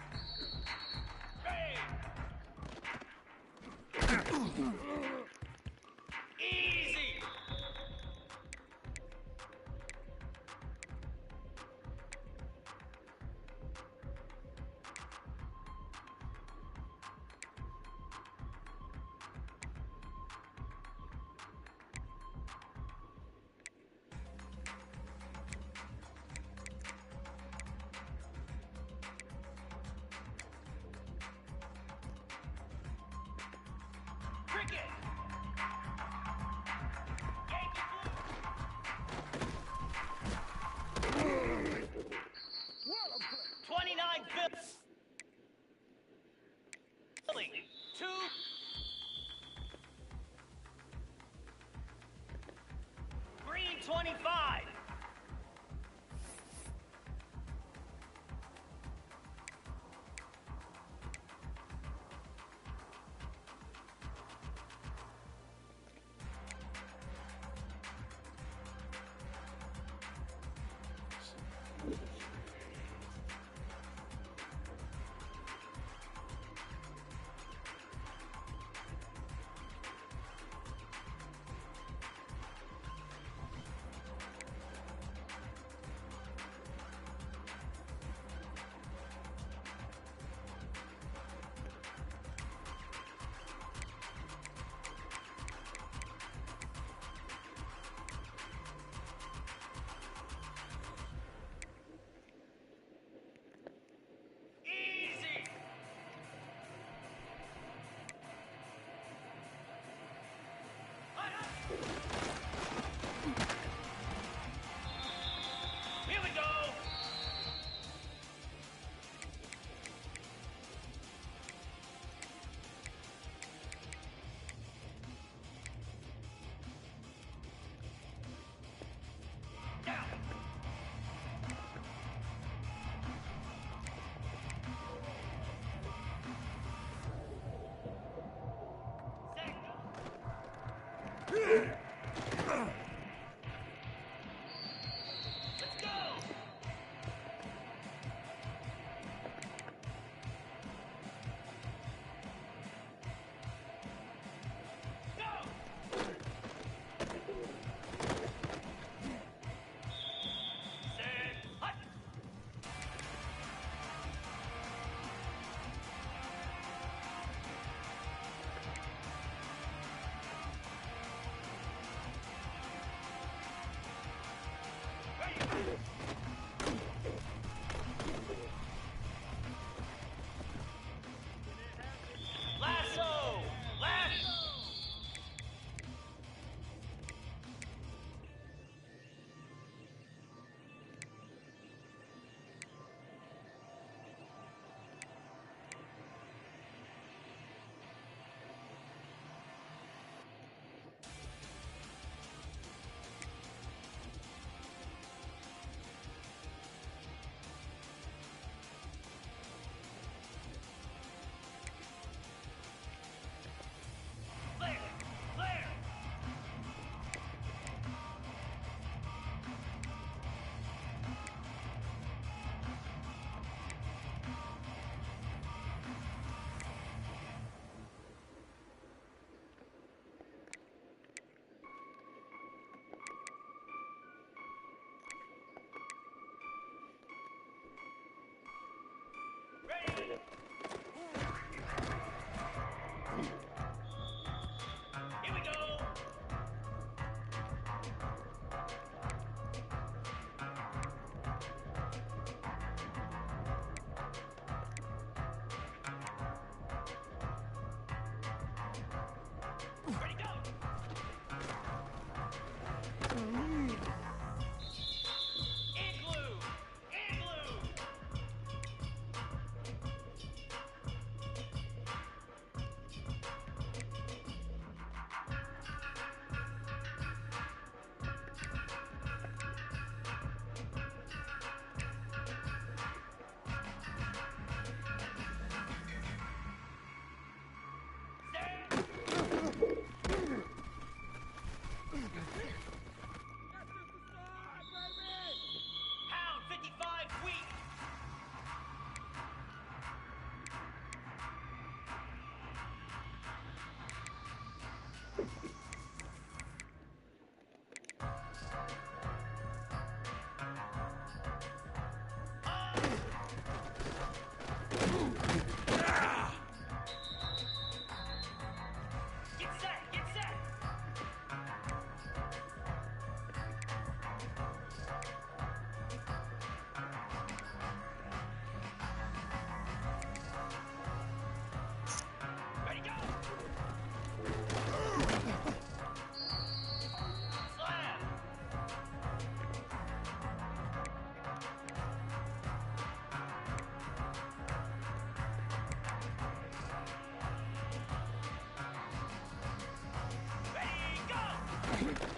Moves.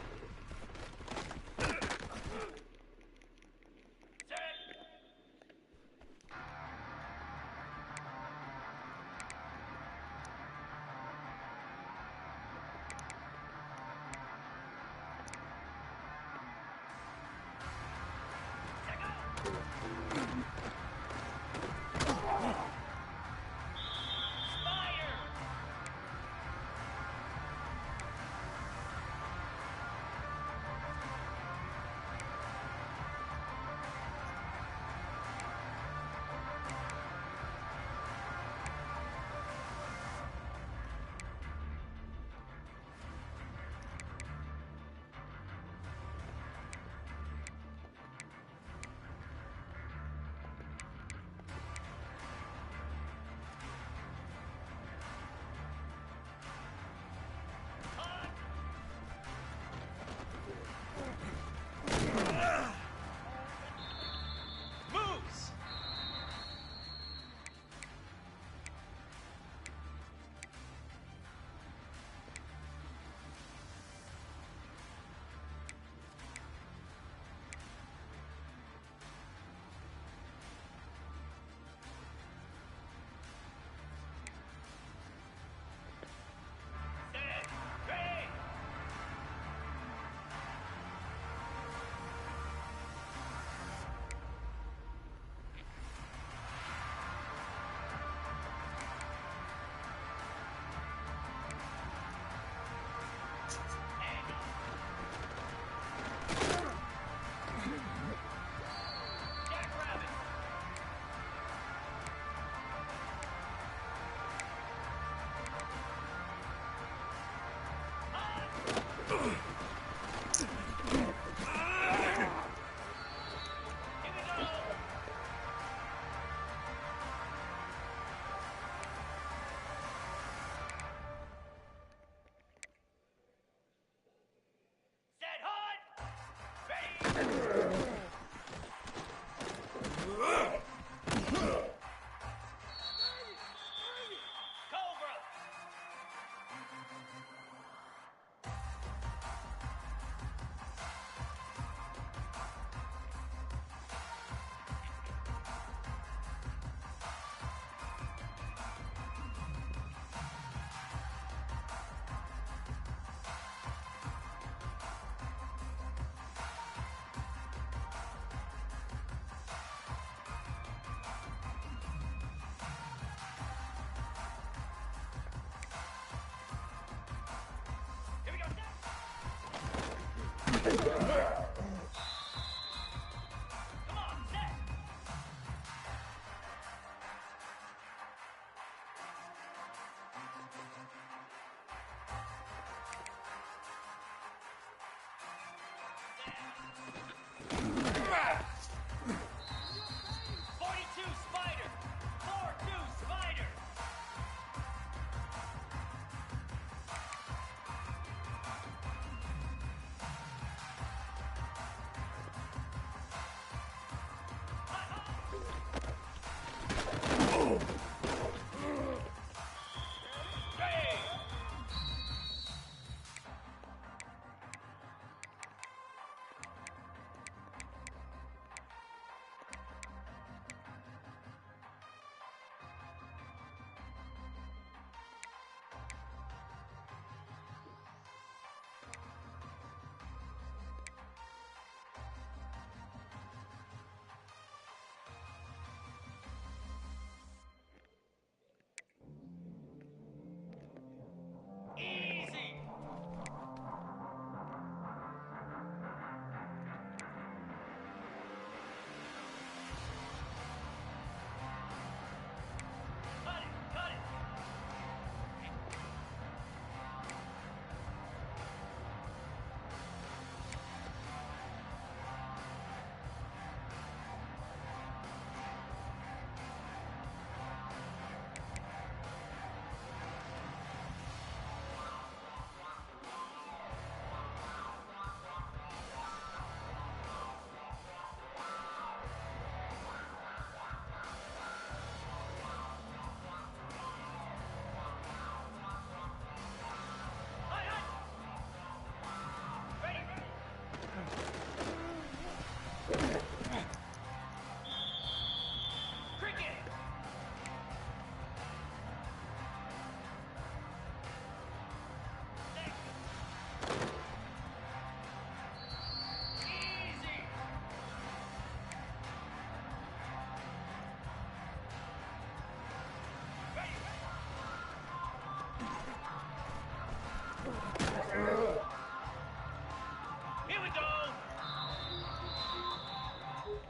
Here we go.